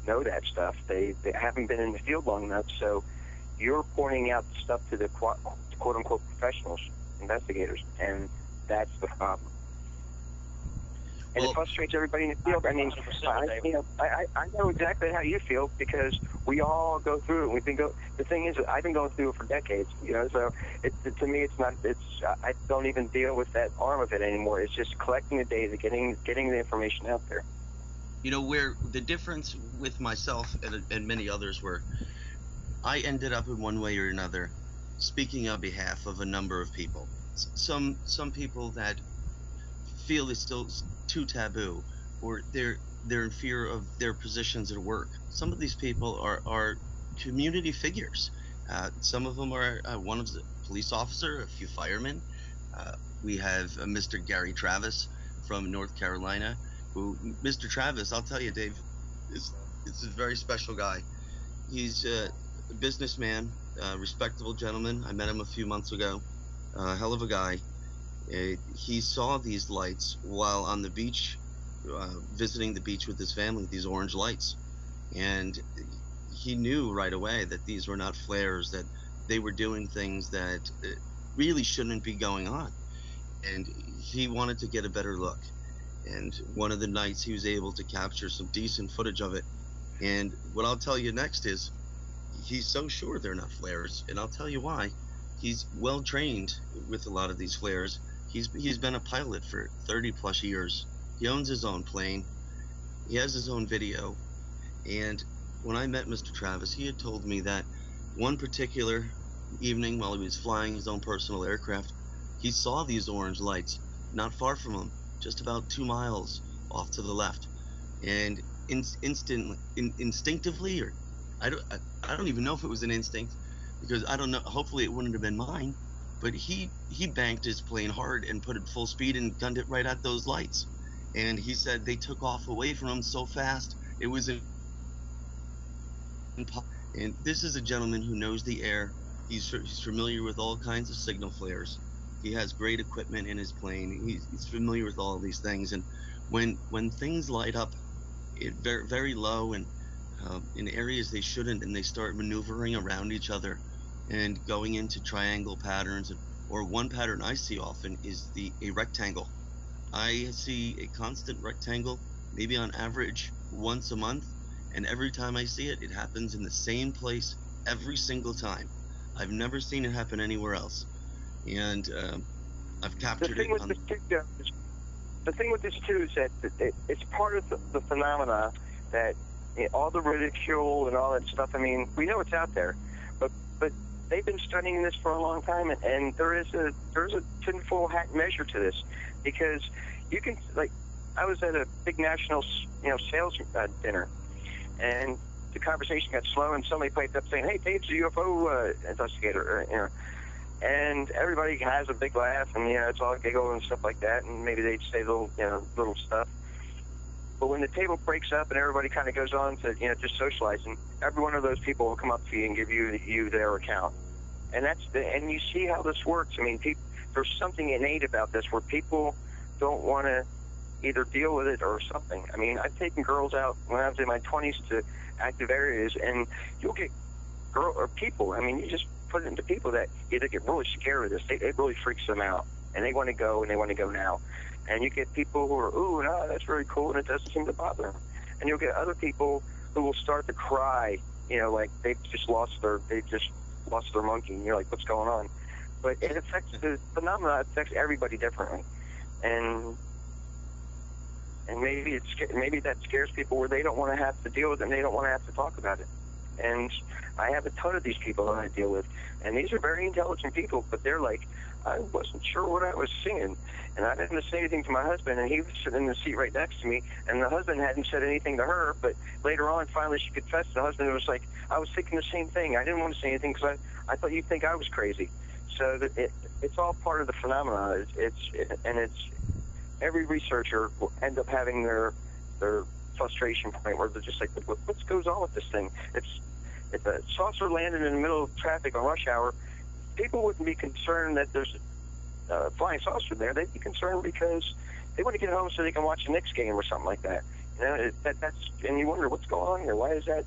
know that stuff. They haven't been in the field long enough. So you're pointing out stuff to the quote-unquote professionals, investigators, and that's the problem. And it frustrates everybody in the field. I mean, I know exactly how you feel because we all go through it. The thing is, I've been going through it for decades. You know, so to me, it's not. I don't even deal with that arm of it anymore. It's just collecting the data, getting the information out there. You know, where the difference with myself and many others were, I ended up in one way or another speaking on behalf of a number of people. Some people that feel it's still too taboo, or they're in fear of their positions at work. Some of these people are community figures. Some of them are one of the police officer, a few firemen. We have Mr. Gary Travis from North Carolina, who, Mr. Travis, I'll tell you, Dave, is a very special guy. He's a businessman, a respectable gentleman. I met him a few months ago. Hell of a guy. He saw these lights while on the beach, visiting the beach with his family, these orange lights. And he knew right away that these were not flares, that they were doing things that really shouldn't be going on. And he wanted to get a better look. And one of the nights he was able to capture some decent footage of it. And what I'll tell you next is, he's so sure they're not flares, and I'll tell you why. He's well trained with a lot of these flares. He's been a pilot for 30 plus years. He owns his own plane. He has his own video. And when I met Mr. Travis, he had told me that one particular evening while he was flying his own personal aircraft, he saw these orange lights not far from him, just about 2 miles off to the left. And instinctively, or I don't even know if it was an instinct, because I don't know, hopefully it wouldn't have been mine, but he banked his plane hard and put it full speed and gunned it right at those lights. And he said they took off away from him so fast, it was and this is a gentleman who knows the air. He's familiar with all kinds of signal flares. He has great equipment in his plane. He's familiar with all of these things. And when things light up very, very low and in areas they shouldn't, and they start maneuvering around each other and going into triangle patterns, or one pattern I see often is a rectangle. I see a constant rectangle, maybe on average once a month, and every time I see it, it happens in the same place every single time. I've never seen it happen anywhere else, and I've captured it. The thing with this too is that it's part of the phenomena that all the ridicule and all that stuff. I mean, we know it's out there, but they've been studying this for a long time, and there's a tinfoil hat measure to this, because you can, like, I was at a big national sales dinner, and the conversation got slow, and somebody piped up saying, "Hey, Dave's a UFO investigator," and everybody has a big laugh, and it's all giggle and stuff like that, and maybe they'd say little stuff. But when the table breaks up and everybody kind of goes on to just socializing, every one of those people will come up to you and give you their account, and and you see how this works. I mean, there's something innate about this where people don't want to either deal with it or something. I mean, I've taken girls out when I was in my 20s to active areas, and you'll get people. I mean, you just put it into people that either get really scared of this. It really freaks them out, and they want to go, and they want to go now. And you get people who are, "Ooh, no, that's really cool," and it doesn't seem to bother them. And you'll get other people who will start to cry, like they've just lost their monkey, and you're like, "What's going on?" But it affects the phenomena. It affects everybody differently, and maybe that scares people where they don't want to have to deal with it, and they don't want to have to talk about it. And I have a ton of these people that I deal with, and these are very intelligent people, but they're like, I wasn't sure what I was seeing, and I didn't say anything to my husband, and he was sitting in the seat right next to me, and the husband hadn't said anything to her, but later on, finally, she confessed. The husband was like, I was thinking the same thing. I didn't want to say anything because I thought you'd think I was crazy. So it's all part of the phenomena. It's every researcher will end up having their frustration point where they're just like, what goes on with this thing? If a saucer landed in the middle of traffic on rush hour, people wouldn't be concerned that there's a flying saucer there. They'd be concerned because they want to get home so they can watch a Knicks game or something like that. You know, and you wonder what's going on here. Why is that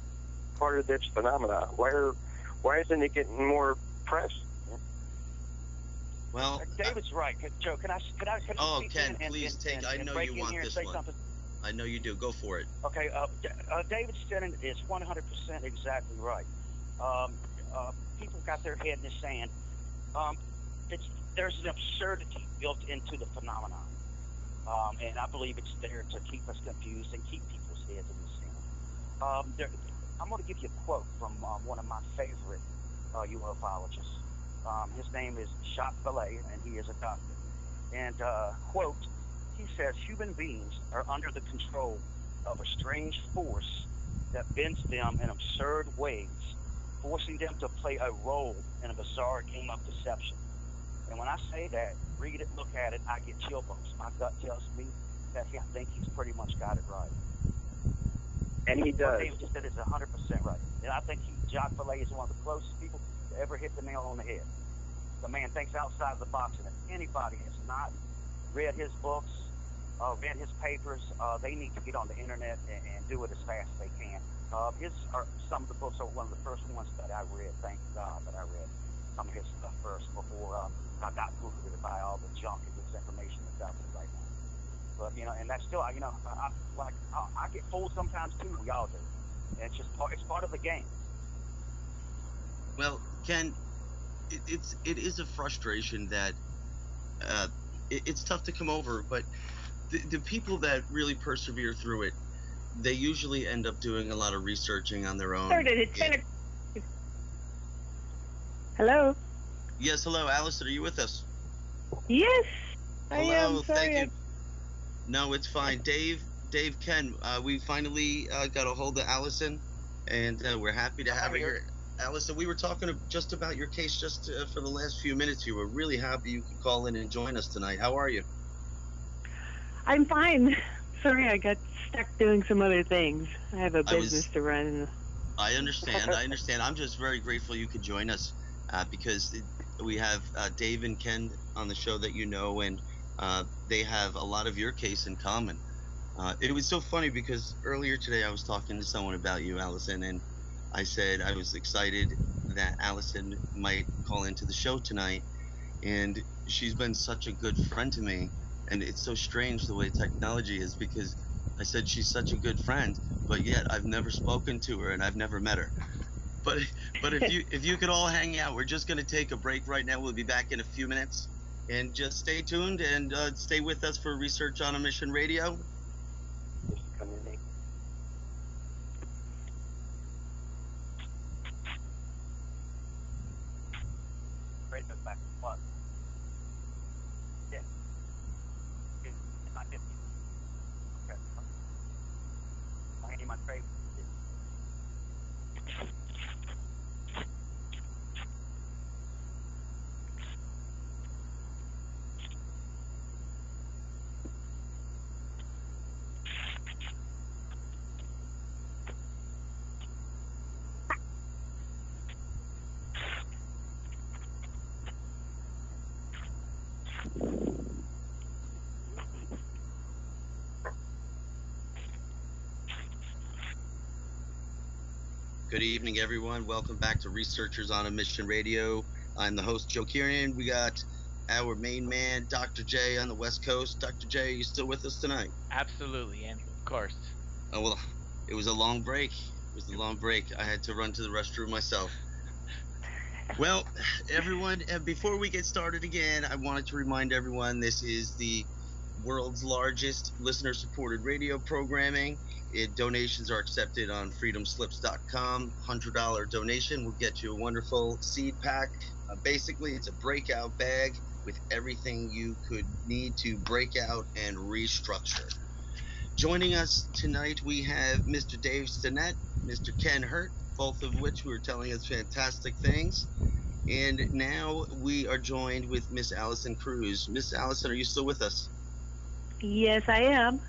part of this phenomena? Why isn't it getting more press? Well, David's right. Joe, can I oh, Ken, please take. I know you want this one. Something? I know you do. Go for it. Okay. David Stinnett is 100% exactly right. People got their head in the sand. There's an absurdity built into the phenomenon, and I believe it's there to keep us confused and keep people's heads in the sand. I'm going to give you a quote from one of my favorite ufologists. His name is Jacques Vallée, and he is a doctor. And, quote, he says, human beings are under the control of a strange force that bends them in absurd ways, forcing them to play a role in a bizarre game of deception. And when I say that, read it, look at it, I get chill bumps. My gut tells me that I think he's pretty much got it right. And he does. What David just said is 100% right. And I think Jacques Vallée is one of the closest people to ever hit the nail on the head. The man thinks outside the box, and if anybody has not read his books, read his papers, they need to get on the internet and do it as fast as they can. Some of the books are one of the first ones that I read. Thank God that I read some of his stuff first before I got polluted by all the junk and disinformation that's out there right now. But and that's still, I get fooled sometimes too. We all do. And it's part of the game. Well, Ken, it is a frustration that it's tough to come over, but the people that really persevere through it, they usually end up doing a lot of researching on their own. Hello? Yes, hello, Alison, are you with us? Yes, I hello, am. Sorry. Thank you. No, it's fine. Dave, Ken, we finally got a hold of Alison, and we're happy to have her here. Alison, we were talking just about your case just for the last few minutes here. We're really happy you could call in and join us tonight. How are you? I'm fine. Sorry, I got stuck doing some other things. I have a business to run. I understand. I'm just very grateful you could join us because we have Dave and Ken on the show that you know, and they have a lot of your case in common. It was so funny because earlier today I was talking to someone about you, Alison, and I said I was excited that Alison might call into the show tonight, and she's been such a good friend to me. And it's so strange the way technology is, because I said she's such a good friend, but yet I've never spoken to her and I've never met her. But if you could all hang out, we're just going to take a break right now. We'll be back in a few minutes, and just stay tuned and stay with us for Research on a Mission Radio. Good evening, everyone. Welcome back to Researchers on a Mission Radio. I'm the host, Joe Kiernan. We got our main man, Dr. J, on the West Coast. Dr. J, are you still with us tonight? Absolutely, and of course. Oh, well, it was a long break. I had to run to the restroom myself. Well, everyone, before we get started again, I wanted to remind everyone this is the world's largest listener-supported radio programming, Donations are accepted on freedomslips.com. $100 donation will get you a wonderful seed pack. Basically, it's a breakout bag with everything you could need to break out and restructure. Joining us tonight, we have Mr. Dave Stinnett, Mr. Ken Hurt, both of which were telling us fantastic things. And now we are joined with Miss Alison Kruse. Miss Alison, are you still with us? Yes, I am.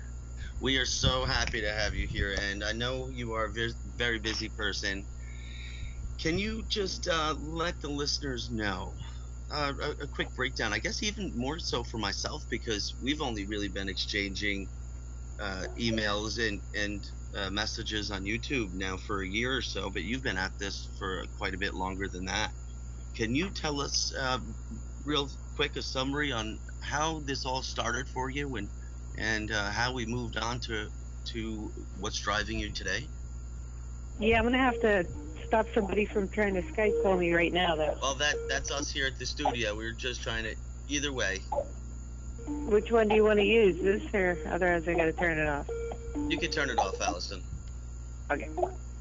We are so happy to have you here, and I know you are a very busy person. Can you just let the listeners know a quick breakdown? I guess even more so for myself, because we've only really been exchanging emails and messages on YouTube now for a year or so, but you've been at this for quite a bit longer than that. Can you tell us real quick a summary on how this all started for you and how we moved on to what's driving you today? Yeah, I'm going to have to stop somebody from trying to Skype call me right now, though. Well, that's us here at the studio. We were just trying to, either way. Which one do you want to use, this or otherwise I got to turn it off? You can turn it off, Alison. Okay.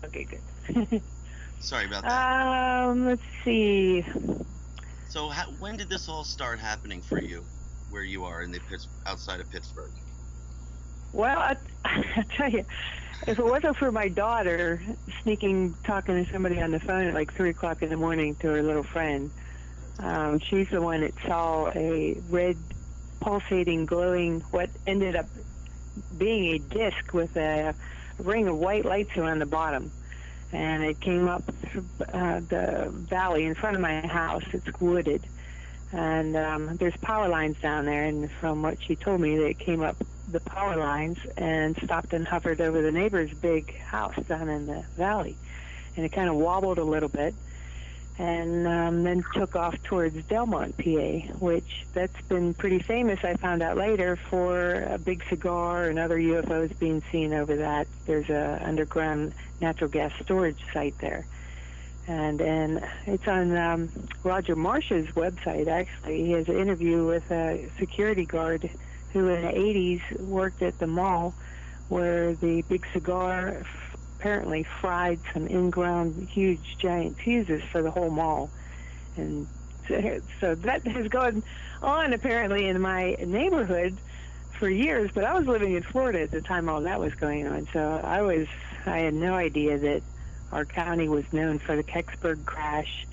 Okay, good. Sorry about that. Let's see. So when did this all start happening for you, where you are in the outside of Pittsburgh? Well, I tell you, if it wasn't for my daughter talking to somebody on the phone at like 3 o'clock in the morning to her little friend, she's the one that saw a red pulsating, glowing, what ended up being a disc with a ring of white lights around the bottom. And it came up the valley in front of my house. It's wooded. And there's power lines down there. And from what she told me, they came up the power lines and stopped and hovered over the neighbor's big house down in the valley. And it kind of wobbled a little bit. And then took off towards Delmont, PA, which that's been pretty famous, I found out later, for a big cigar and other UFOs being seen over that. There's a underground natural gas storage site there. And it's on Roger Marsh's website, actually. He has an interview with a security guard who in the 80s worked at the mall where the big cigar apparently fried some in-ground huge giant fuses for the whole mall. And so that has gone on apparently in my neighborhood for years, but I was living in Florida at the time all that was going on, so I had no idea that our county was known for the Kecksburg crash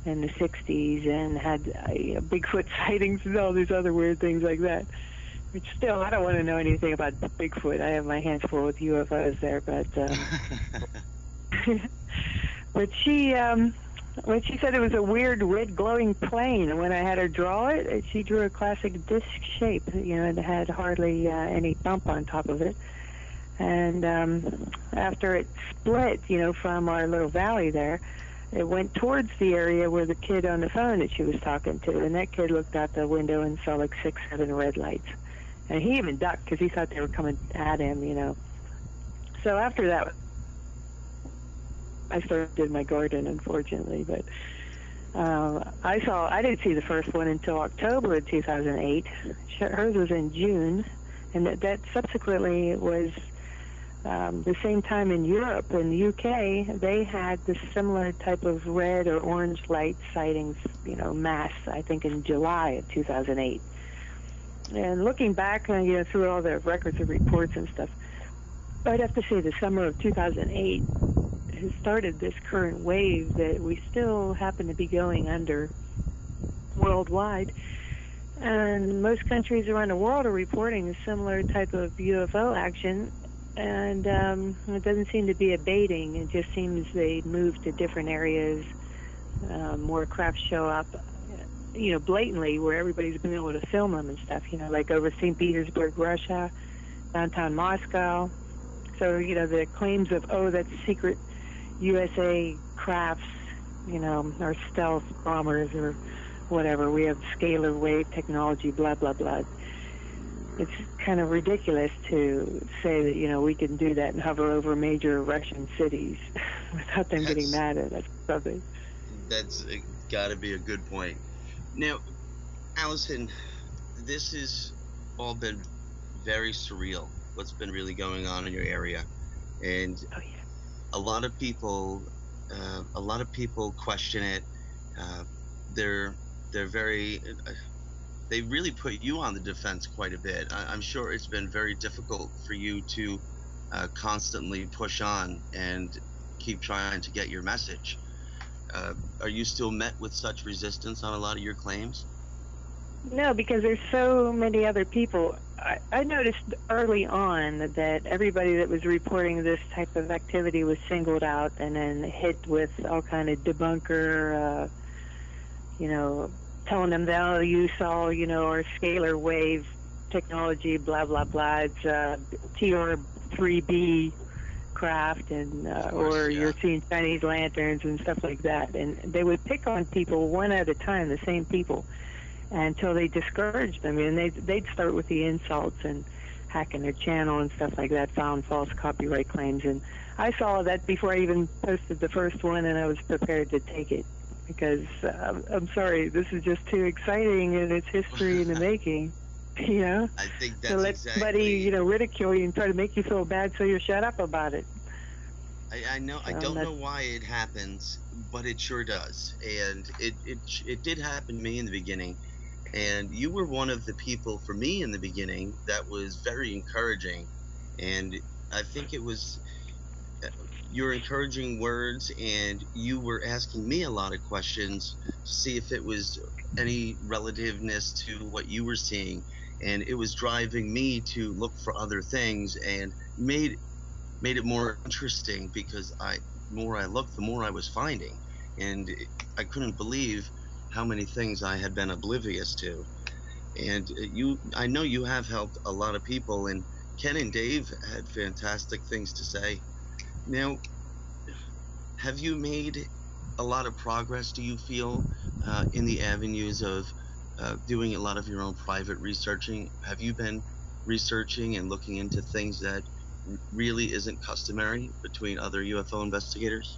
in the 60s and had Bigfoot sightings and all these other weird things like that. Which still, I don't want to know anything about Bigfoot. I have my hands full with UFOs there, but but she when she said it was a weird red glowing plane, and when I had her draw it, she drew a classic disc shape. It had hardly any bump on top of it. And after it split, from our little valley there, it went towards the area where the kid on the phone that she was talking to, and that kid looked out the window and saw like 6, 7 red lights. And he even ducked because he thought they were coming at him, So after that, I started my garden, unfortunately. But I didn't see the first one until October of 2008. Hers was in June, and that subsequently was the same time in Europe. In the UK, they had this similar type of red or orange light sightings, mass, I think in July of 2008. And looking back, through all the records and reports and stuff, I'd have to say the summer of 2008 has started this current wave that we still happen to be going under worldwide. And most countries around the world are reporting a similar type of UFO action, and it doesn't seem to be abating. It just seems they move to different areas, more craft show up, blatantly where everybody's been able to film them and stuff, like over St. Petersburg, Russia, downtown Moscow. So, the claims of, that's secret USA crafts, or stealth bombers or whatever. We have scalar wave technology, blah, blah, blah. It's kind of ridiculous to say that, we can do that and hover over major Russian cities without them getting mad at us. Something. That's got to be a good point. Now, Alison, this has all been very surreal, what's been really going on in your area. and a lot of people question it. They're very they really put you on the defense quite a bit. I'm sure it's been very difficult for you to constantly push on and keep trying to get your message. Are you still met with such resistance on a lot of your claims? No, because there's so many other people. I noticed early on that everybody that was reporting this type of activity was singled out and then hit with all kind of debunker, telling them that, oh, you saw, our scalar wave technology, blah, blah, blah. It's TR3B craft, and you're seeing Chinese lanterns and stuff like that. And they would pick on people one at a time, the same people, until they discouraged them. And they'd start with the insults and hacking their channel and stuff like that, found false copyright claims. And I saw that before I even posted the first one, and I was prepared to take it because I'm sorry, this is just too exciting, and it's history in the making. I think that's to let somebody, ridicule you and try to make you feel bad, so you shut up about it. I know. I don't know why it happens, but it sure does, and it did happen to me in the beginning. And you were one of the people for me in the beginning that was very encouraging, and I think it was your encouraging words, and you were asking me a lot of questions to see if it was any relativeness to what you were seeing, and it was driving me to look for other things, and made it more interesting because the more I looked, the more I was finding, and I couldn't believe how many things I had been oblivious to. And I know you have helped a lot of people, and Ken and Dave had fantastic things to say. Now, have you made a lot of progress, do you feel, in the avenues of doing a lot of your own private researching? Have you been researching and looking into things that really isn't customary between other UFO investigators?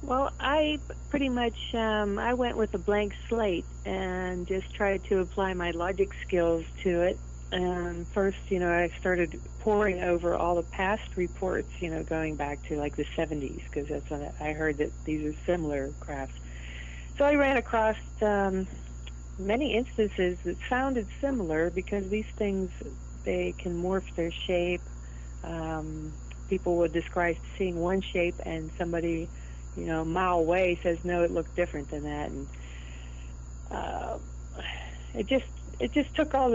Well, I pretty much, I went with a blank slate and just tried to apply my logic skills to it. First, I started poring over all the past reports, going back to like the 70s, because that's when I heard that these are similar crafts. So I ran across many instances that sounded similar because these things, they can morph their shape. People would describe seeing one shape and somebody, a mile away says, no, it looked different than that. And it just took all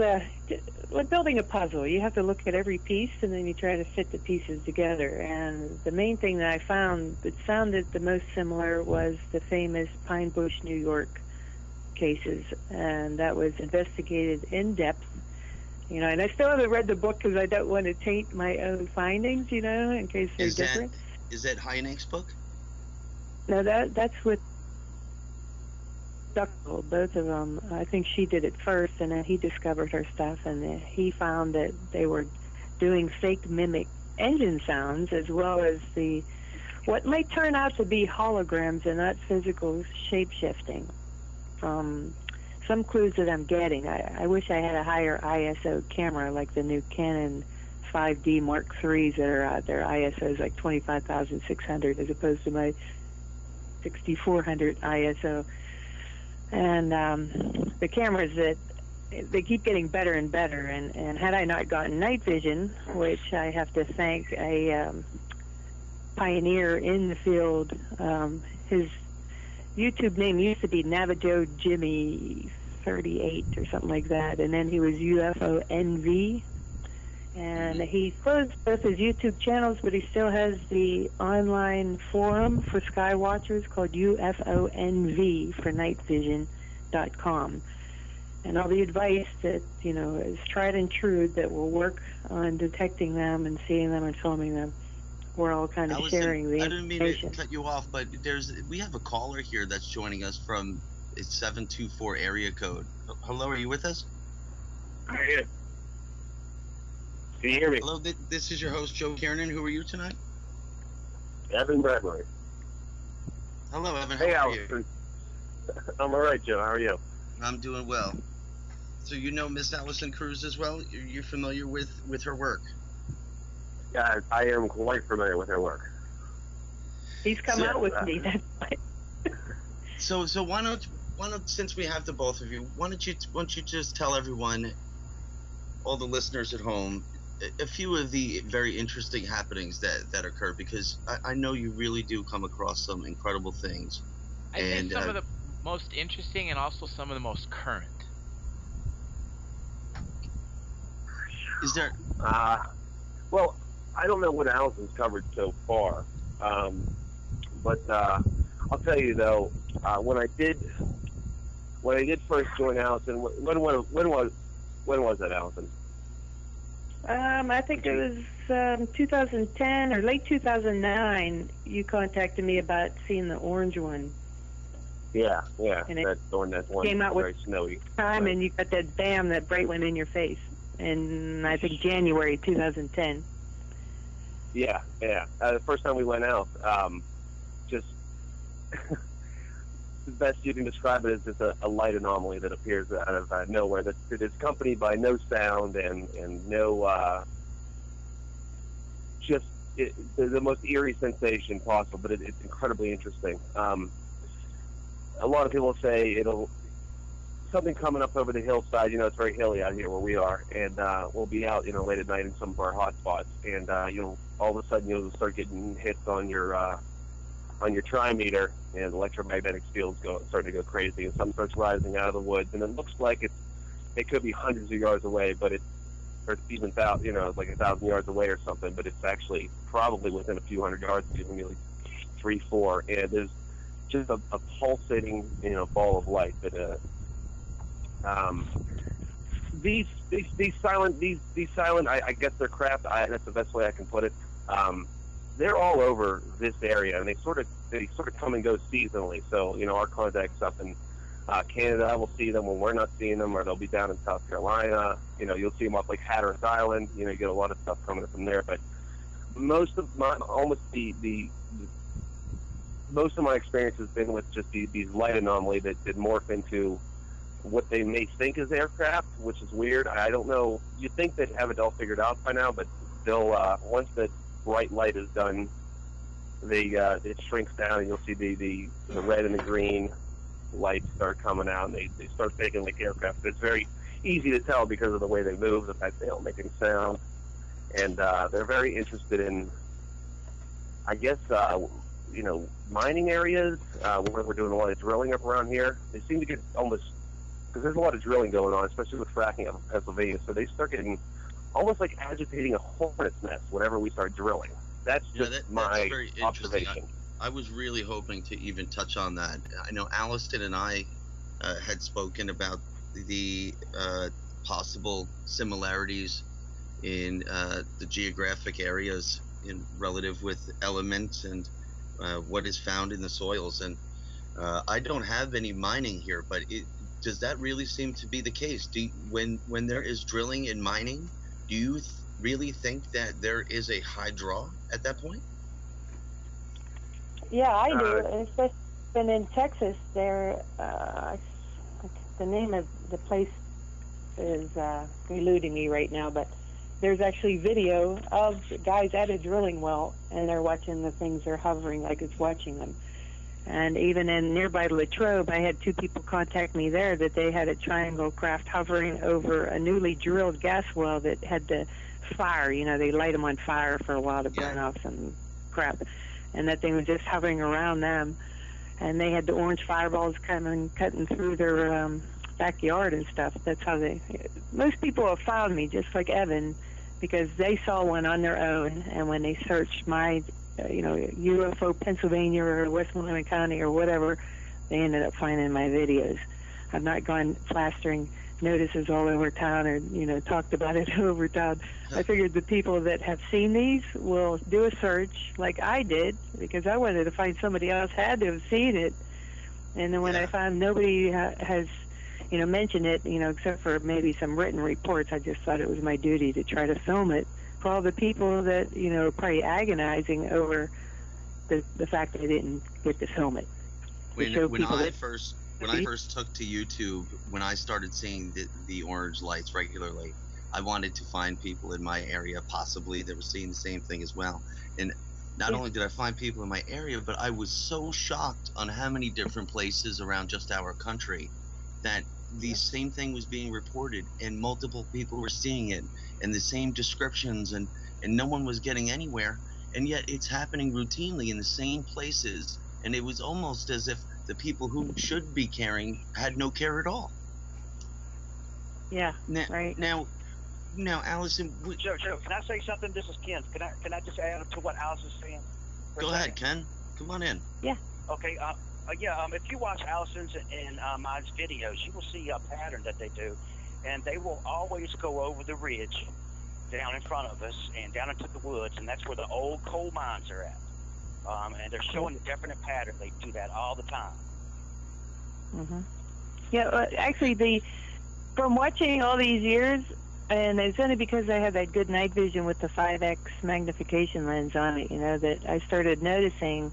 like building a puzzle. You have to look at every piece, and then you try to fit the pieces together. And the main thing that I found that sounded the most similar was the famous Pine Bush, New York cases, and that was investigated in depth. And I still haven't read the book because I don't want to taint my own findings, in case they're different. Is that Hynek's book? No, that's with both of them. I think she did it first, and then he discovered her stuff, and he found that they were doing fake mimic engine sounds, as well as what might turn out to be holograms and not physical shape-shifting. From some clues that I'm getting, I wish I had a higher ISO camera like the new Canon 5D Mark IIIs that are out there. ISO is like 25,600 as opposed to my 6400 ISO. And the cameras they keep getting better and better. And had I not gotten night vision, which I have to thank a pioneer in the field, his YouTube name used to be Navajo Jimmy 38 or something like that, and then he was UFO NV. And he closed both his YouTube channels, but he still has the online forum for sky watchers called UFONV for nightvision.com. And all the advice that, is tried and true that will work on detecting them and seeing them and filming them, we're all kind of sharing the information. I didn't mean to cut you off, but we have a caller here that's joining us from 724 area code. Hello, are you with us? I am. Can you hear me? Hello, this is your host, Joe Kiernan. Who are you tonight? Evan Bradbury. Hello, Evan. Hey, how are you? Alison. I'm all right, Joe. How are you? I'm doing well. So you know Miss Alison Kruse as well? You're familiar with her work? I am quite familiar with her work. He's come out with me. That's why. So why don't since we have the both of you, why don't you just tell everyone, all the listeners at home, a few of the very interesting happenings that occur, because I know you really do come across some incredible things. I think some of the most interesting and also some of the most current. Is there? Well, I don't know what Alison's covered so far, but I'll tell you though, when I did first join Alison, when was that, Alison? I think it was 2010 or late 2009. You contacted me about seeing the orange one. Yeah, and that one came out very with snowy. Time, and you got that bright one in your face. And I think January 2010. Yeah. The first time we went out, just the best you can describe it is just a light anomaly that appears out of nowhere. That is accompanied by no sound and no the most eerie sensation possible. But it's incredibly interesting. A lot of people say something coming up over the hillside. It's very hilly out here where we are, and we'll be out, late at night in some of our hot spots, and all of a sudden you'll start getting hits on your trimeter, and electromagnetic fields start to go crazy, and something starts rising out of the woods, and it looks like it could be hundreds of yards away, but it's even like 1,000 yards away or something, but it's actually probably within a few hundred yards, maybe like 3-4, and there's just a pulsating, ball of light that these silent, I guess they're craft. That's the best way I can put it. They're all over this area, and they sort of come and go seasonally. So our contacts up in Canada will see them when we're not seeing them, or they'll be down in South Carolina. You'll see them off like Hatteras Island. You get a lot of stuff coming from there. But most of my experience has been with just these light anomalies that morph into what they may think is aircraft, which is weird. I don't know. You'd think they'd have it all figured out by now, but they'll once the bright light is done, it shrinks down, and you'll see the red and the green lights start coming out, and they start thinking like aircraft. But it's very easy to tell because of the way they move, the fact they don't make any sound, and they're very interested in, I guess, mining areas where we're doing a lot of drilling up around here. They seem to get almost, because there's a lot of drilling going on, especially with fracking up in Pennsylvania, so they start getting almost like agitating a hornet's nest whenever we start drilling. That's just my very observation. I was really hoping to even touch on that. I know Alison and I had spoken about the possible similarities in the geographic areas in relative with elements and what is found in the soils. And I don't have any mining here, but does that really seem to be the case? When there is drilling and mining, do you really think that there is a high draw at that point? Yeah, I do. Especially in Texas, there, the name of the place is eluding me right now, but there's actually video of guys at a drilling well, and they're watching the things. They're hovering like it's watching them. And even in nearby Latrobe, I had 2 people contact me there that they had a triangle craft hovering over a newly drilled gas well that had to fire. They light them on fire for a while to burn off some crap. And that thing was just hovering around them. And they had the orange fireballs cutting through their backyard and stuff. That's how most people have found me, just like Evan, because they saw one on their own. And when they searched my UFO Pennsylvania or Westmoreland County or whatever, they ended up finding my videos. I've not gone plastering notices all over town or, talked about it over town. I figured the people that have seen these will do a search like I did, because I wanted to find somebody else had to have seen it. And then when I found nobody has, mentioned it, except for maybe some written reports, I just thought it was my duty to try to film it for all the people that, are probably agonizing over the fact that they didn't get to film it. When I first took to YouTube, when I started seeing the orange lights regularly, I wanted to find people in my area possibly that were seeing the same thing as well. And not only did I find people in my area, but I was so shocked on how many different places around just our country that the same thing was being reported and multiple people were seeing it and the same descriptions, and no one was getting anywhere. And yet it's happening routinely in the same places. And it was almost as if the people who should be caring had no care at all. Yeah, Now, right. Now, Allison. Joe, can I say something? This is Ken. Can I just add to what Allison's saying? Go ahead, Ken. Come on in. Yeah. Okay. If you watch Allison's and mine's videos, you will see a pattern that they do, and they will always go over the ridge down in front of us and down into the woods, and that's where the old coal mines are at. And they're showing a definite pattern. They do that all the time. Mm-hmm. Yeah, actually, from watching all these years, and it's only because I have that good night vision with the 5x magnification lens on it, that I started noticing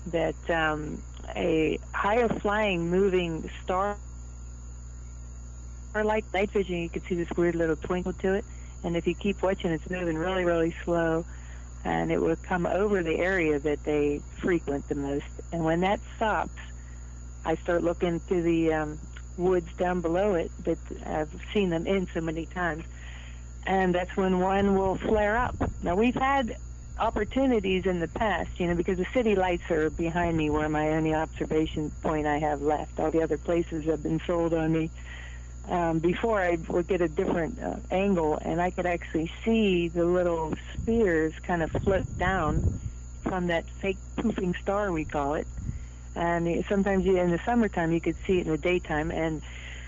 that a higher flying moving star, or like night vision, you can see this weird little twinkle to it. And if you keep watching, it's moving really, really slow, and it will come over the area that they frequent the most. And when that stops, I start looking to the woods down below it that I've seen them in so many times, and that's when one will flare up. Now, we've had opportunities in the past, because the city lights are behind me where my only observation point I have left. All the other places have been sold on me. Before I would get a different angle, and I could actually see the little spheres kind of float down from that fake poofing star, we call it. And sometimes in the summertime you could see it in the daytime. And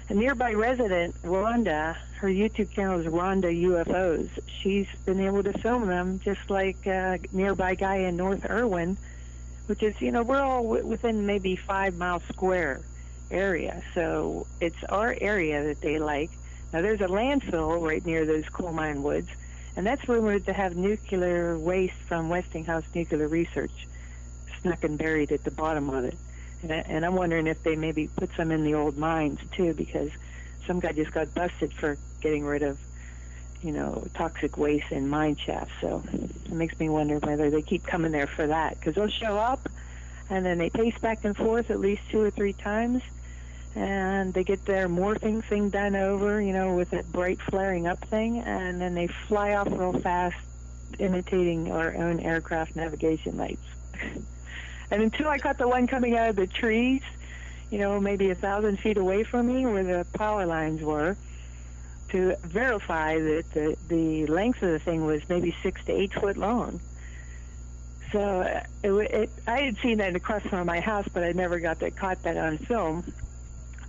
a nearby resident, Rhonda, her YouTube channel is Rhonda UFOs. She's been able to film them just like a nearby guy in North Irwin, which is, we're all within maybe 5 mile square area. So it's our area that they like. Now, there's a landfill right near those coal mine woods, and that's rumored to have nuclear waste from Westinghouse Nuclear Research snuck and buried at the bottom of it. And I'm wondering if they maybe put some in the old mines too, because some guy just got busted for getting rid of, toxic waste in mine shafts. So it makes me wonder whether they keep coming there for that, because they'll show up and then they pace back and forth at least 2 or 3 times, and they get their morphing thing done over, with that bright flaring up thing, and then they fly off real fast, imitating our own aircraft navigation lights. And until I caught the one coming out of the trees, maybe 1,000 feet away from me where the power lines were, to verify that the length of the thing was maybe 6 to 8 foot long. So I had seen that across from my house, but I never caught that on film,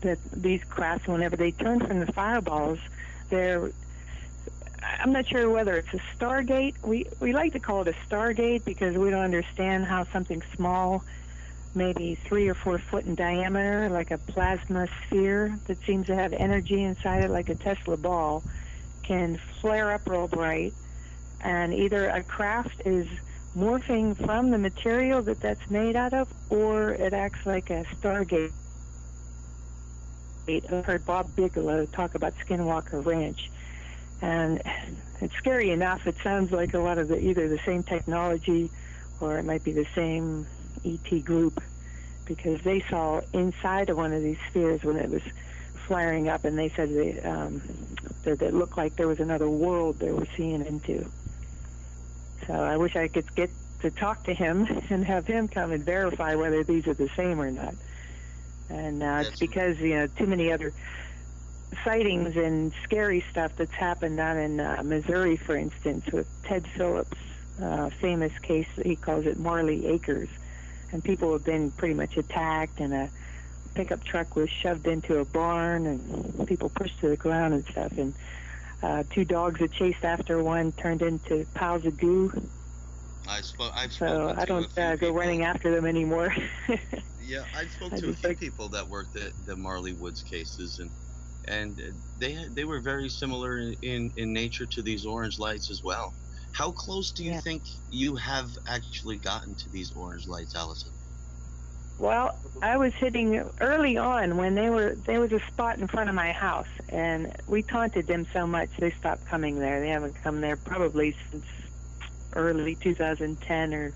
that these crafts, whenever they turn from the fireballs, I'm not sure whether it's a stargate. We like to call it a stargate because we don't understand how something small, maybe 3 or 4 foot in diameter, like a plasma sphere that seems to have energy inside it like a Tesla ball, can flare up real bright, and either a craft is morphing from the material that's made out of, or it acts like a stargate. I've heard Bob Bigelow talk about Skinwalker Ranch. And it's scary enough. It sounds like a lot of either the same technology, or it might be the same ET group, because they saw inside of one of these spheres when it was flaring up, and they said that it looked like there was another world they were seeing into. So I wish I could get to talk to him and have him come and verify whether these are the same or not. And it's because, too many other sightings and scary stuff that's happened down in Missouri, for instance, with Ted Phillips' famous case. He calls it Marley Acres, and people have been pretty much attacked, and a pickup truck was shoved into a barn, and people pushed to the ground and stuff, and 2 dogs that chased after one turned into piles of goo. So I don't go running after them anymore. Yeah, I've spoken to a few people that worked at the Marley Woods cases, and they were very similar in nature to these orange lights as well. How close do you think you have actually gotten to these orange lights, Allison? Well, I was hitting early on when there was a spot in front of my house, and we taunted them so much they stopped coming there. They haven't come there probably since early 2010 or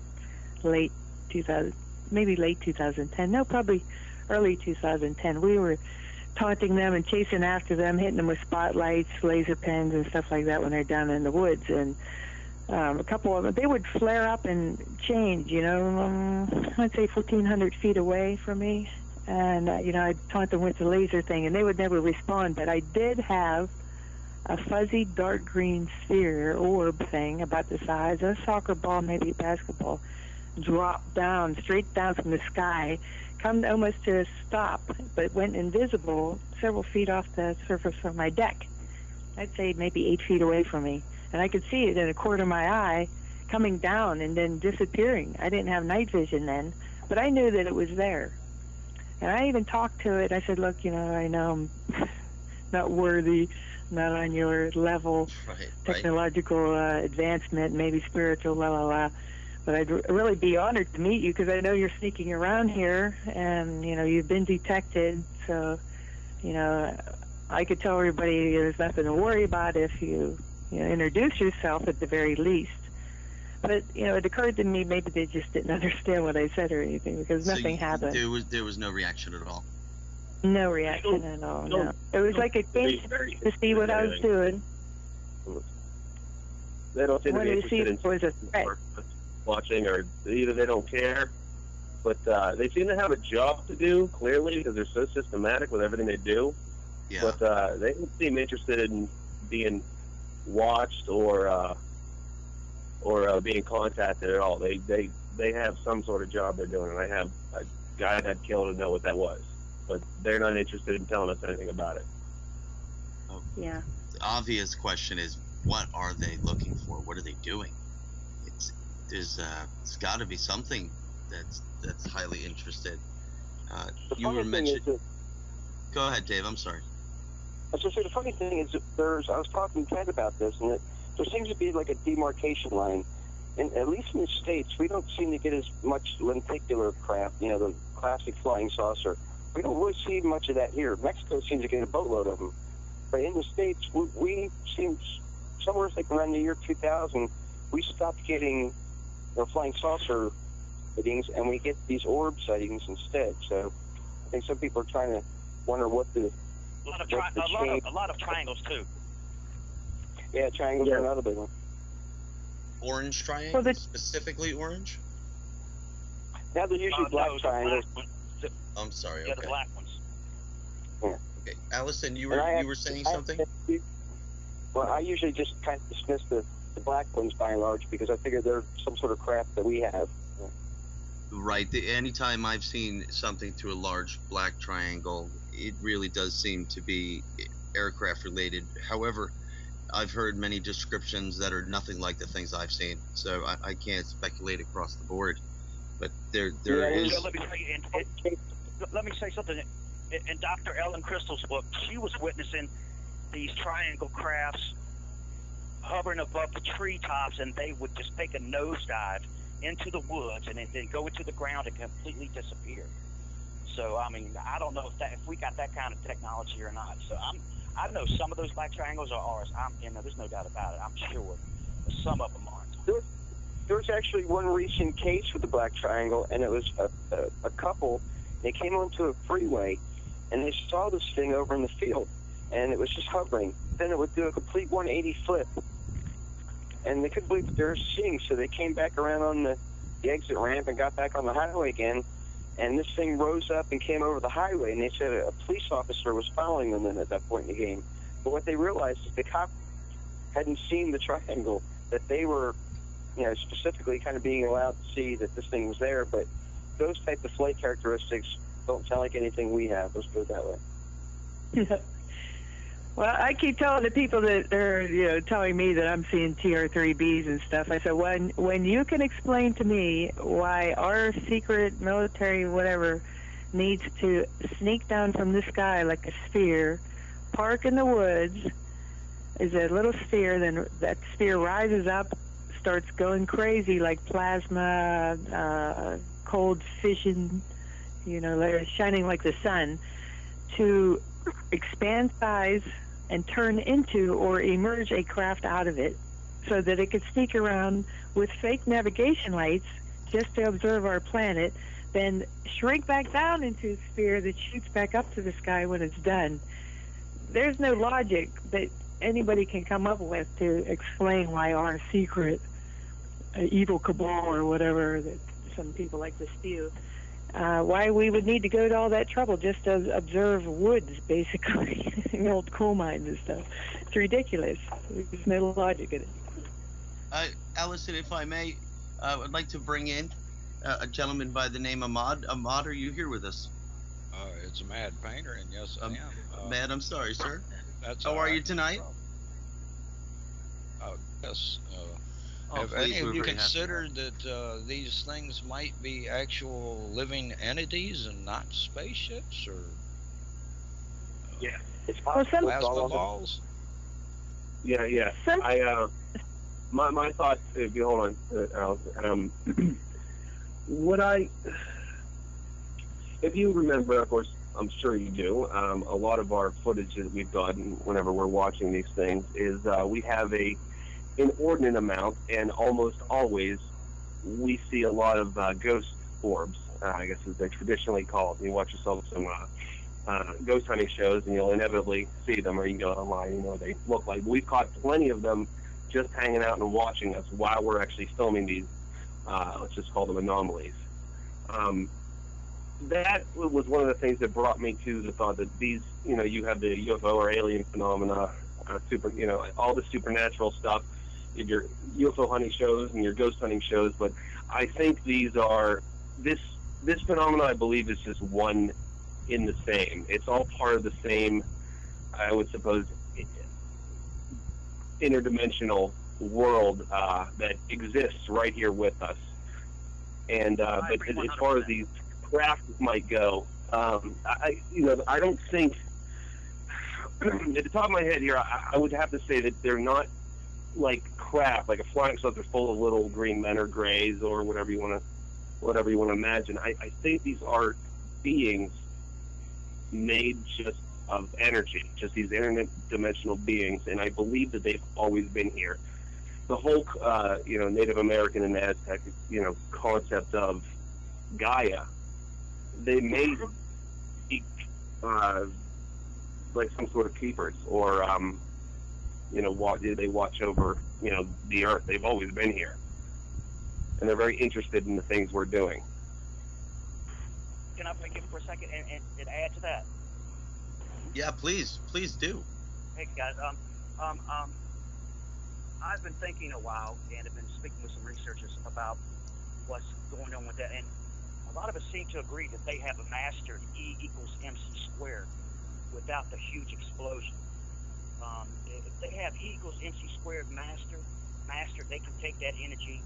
late 2000, maybe late 2010. No, probably early 2010. We were taunting them and chasing after them, hitting them with spotlights, laser pens, and stuff like that when they're down in the woods. And a couple of them, they would flare up and change, I'd say 1,400 feet away from me. And, I'd taunt them with the laser thing, and they would never respond. But I did have a fuzzy dark green sphere orb thing about the size of a soccer ball, maybe basketball, drop down, straight down from the sky, come almost to a stop, but went invisible several feet off the surface of my deck. I'd say maybe 8 feet away from me. And I could see it in a corner of my eye coming down and then disappearing. I didn't have night vision then, but I knew that it was there. And I even talked to it. I said, look, I know I'm not worthy, not on your level, technological advancement, maybe spiritual, but I'd really be honored to meet you because I know you're sneaking around here and, you've been detected. So, I could tell everybody there's nothing to worry about if you introduce yourself at the very least. But, it occurred to me maybe they just didn't understand what I said or anything because nothing happened. There was no reaction at all? No reaction at all, no. It was like it came to see what I was doing. They don't seem to be interested in was a threat. Watching, or either they don't care, but they seem to have a job to do, clearly, because they're so systematic with everything they do. Yeah. But they don't seem interested in being watched or being contacted at all. They have some sort of job they're doing, and I have a guy that killed to know what that was, but they're not interested in telling us anything about it. Oh. Yeah. The obvious question is, what are they looking for? What are they doing? It's got to be something that's highly interested. You were mentioning. Go ahead, Dave. I'm sorry. I was going to say, the funny thing is, I was talking to Ted about this, and there seems to be like a demarcation line. And at least in the States, we don't seem to get as much lenticular craft, the classic flying saucer. We don't really see much of that here. Mexico seems to get a boatload of them. But in the States, we seem, somewhere like around the year 2000, we stopped getting flying saucer sightings, and we get these orb sightings instead. So I think some people are trying to wonder what the... A lot of triangles, too. Yeah, triangles are another big one. Orange triangles? Specifically orange? Now they're usually black triangles. I'm sorry, the black ones. Yeah. Okay. Allison, you were saying something? Well, I usually just kind of dismiss the black ones by and large because I figure they're some sort of craft that we have. Right. Anytime I've seen something through a large black triangle, it really does seem to be aircraft related. However, I've heard many descriptions that are nothing like the things I've seen, so I can't speculate across the board. But there is. So let me say something. In Dr. Ellen Crystal's book, she was witnessing these triangle crafts hovering above the treetops, and they would just take a nosedive into the woods and then go into the ground and completely disappear. So, I mean, I don't know if we got that kind of technology or not. So I know some of those black triangles are ours. There's no doubt about it. I'm sure. But some of them aren't. There was actually one recent case with the black triangle, and it was a couple. They came onto a freeway, and they saw this thing over in the field, and it was just hovering. Then it would do a complete 180 flip, and they couldn't believe what they were seeing, so they came back around on the exit ramp and got back on the highway again, and this thing rose up and came over the highway, and they said a police officer was following them at that point in the game. But what they realized is the cop hadn't seen the triangle, that they were, specifically kind of being allowed to see that this thing was there, but those type of flight characteristics don't sound like anything we have. Let's put it that way. Well, I keep telling the people that they're, telling me that I'm seeing TR-3Bs and stuff. I said, when you can explain to me why our secret military whatever needs to sneak down from the sky like a sphere, park in the woods, is a little sphere, then that sphere rises up, starts going crazy like plasma, cold fission, they're shining like the sun, to expand size and turn into or emerge a craft out of it so that it could sneak around with fake navigation lights just to observe our planet, then shrink back down into a sphere that shoots back up to the sky when it's done. There's no logic that anybody can come up with to explain why our secret evil cabal or whatever that some people like to spew, why we would need to go to all that trouble just to observe woods, basically, old coal mines and stuff. It's ridiculous. There's no logic in it. Alison, if I may, I'd like to bring in a gentleman by the name of Ahmad. Ahmad, are you here with us? It's a Mad Painter, and yes, I am. Mad, I'm sorry, sir. How are you tonight? Yes. Have any of you considered that these things might be actual living entities and not spaceships, or yeah, it's possible. Plasma balls? Yeah. My thoughts. If you hold on, if you remember, of course, I'm sure you do. A lot of our footage that we've gotten whenever we're watching these things is we have an inordinate amount, and almost always we see a lot of ghost orbs, I guess as they're traditionally called. You watch yourself some ghost hunting shows, and you'll inevitably see them, or you can go online, what they look like. We've caught plenty of them just hanging out and watching us while we're actually filming these, let's just call them anomalies. That was one of the things that brought me to the thought that these, you have the UFO or alien phenomena, all the supernatural stuff in your UFO hunting shows and your ghost hunting shows, but I think these are, this phenomena, I believe, is just one in the same. It's all part of the same, I would suppose, interdimensional world that exists right here with us. And but as far as these craft might go, I don't think, at the top of my head here, I would have to say that they're not like craft, like a flying saucer full of little green men or grays or whatever you want to imagine. I think these are beings made just of energy, just these interdimensional beings, and I believe that they've always been here. The whole, Native American and Aztec, concept of Gaia, they may be like some sort of keepers, or they watch over the earth. They've always been here, and they're very interested in the things we're doing. Can I break in for a second and add to that? Yeah, please do. Hey guys, I've been thinking a while, and have been speaking with some researchers about what's going on with that, and a lot of us seem to agree that they have a mastered E equals MC squared without the huge explosion. If they have E equals MC squared mastered, they can take that energy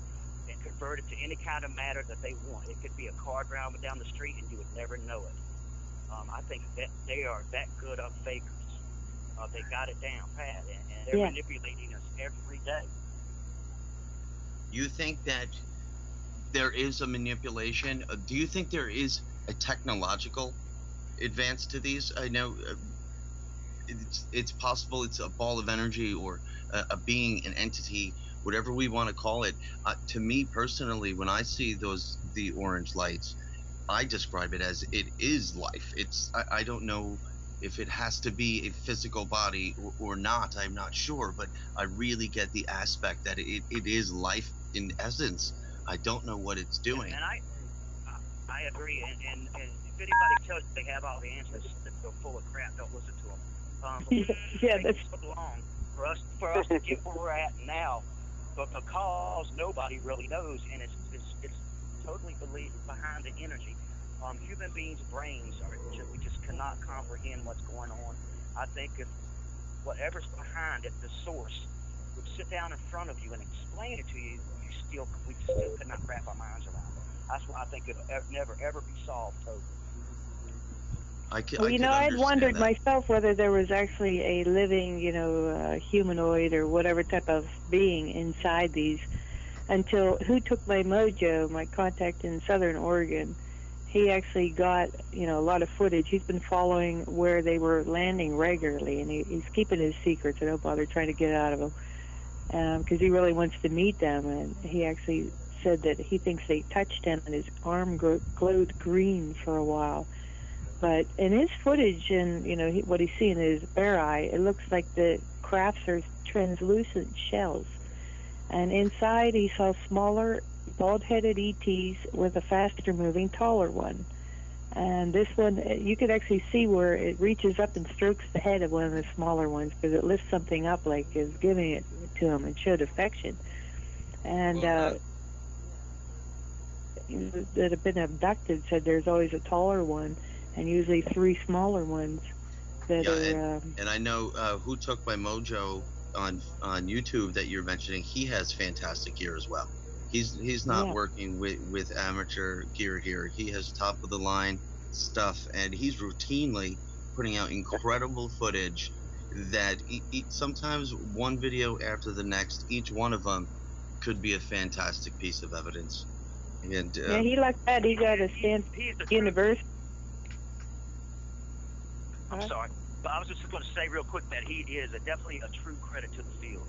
and convert it to any kind of matter that they want. It could be a car driving down the street and you would never know it. I think that they are that good of fakers. They got it down pat, and they're manipulating us every day. You think that there is a manipulation? Do you think there is a technological advance to these? I know it's possible it's a ball of energy or a being, an entity, whatever we want to call it. To me personally, when I see the orange lights, I describe it as it is life. I don't know if it has to be a physical body or not. I'm not sure, but I really get the aspect that it is life in essence. I don't know what it's doing. And I agree. And if anybody tells you they have all the answers, that they're full of crap, don't listen to them. That's so long for us to get where we're at now, but because nobody really knows, and it's totally behind the energy. Human beings' brains we just cannot comprehend what's going on. I think if whatever's behind it, the source, would sit down in front of you and explain it to you, we still could not wrap our minds around it. That's why I think it'll never ever be solved totally. I had wondered myself whether there was actually a living, humanoid or whatever type of being inside these, until Who Took My Mojo, my contact in Southern Oregon. he actually got, a lot of footage. He's been following where they were landing regularly, and he's keeping his secrets. I don't bother trying to get it out of him because he really wants to meet them. And he actually said that he thinks they touched him, and his arm glowed green for a while. But in his footage, and what he's seeing in his bare eye, it looks like the crafts are translucent shells. And inside, he saw smaller, bald-headed ETs with a faster-moving, taller one. And this one, you could actually see where it reaches up and strokes the head of one of the smaller ones because it lifts something up like it's giving it to him and showed affection. And that have been abducted said there's always a taller one and usually 3 smaller ones that are... And I know Who Took My Mojo on YouTube that you're mentioning, he has fantastic gear as well. He's not working with amateur gear here. He has top of the line stuff, and he's routinely putting out incredible footage that sometimes one video after the next, each one of them could be a fantastic piece of evidence. And he like that. He got a university. I'm sorry, but I was just going to say real quick that he is definitely a true credit to the field.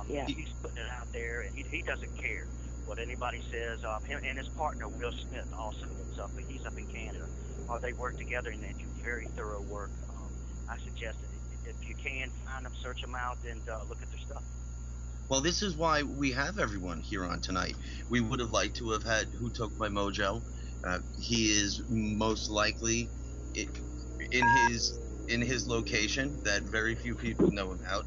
He's putting it out there, and he doesn't care what anybody says. Him and his partner Will Smith also he's up in Canada. They work together and they do very thorough work. I suggest that if you can find them, search them out, and look at their stuff. Well, this is why we have everyone here on tonight. We would have liked to have had Who Took My Mojo. He is most likely in his location that very few people know about,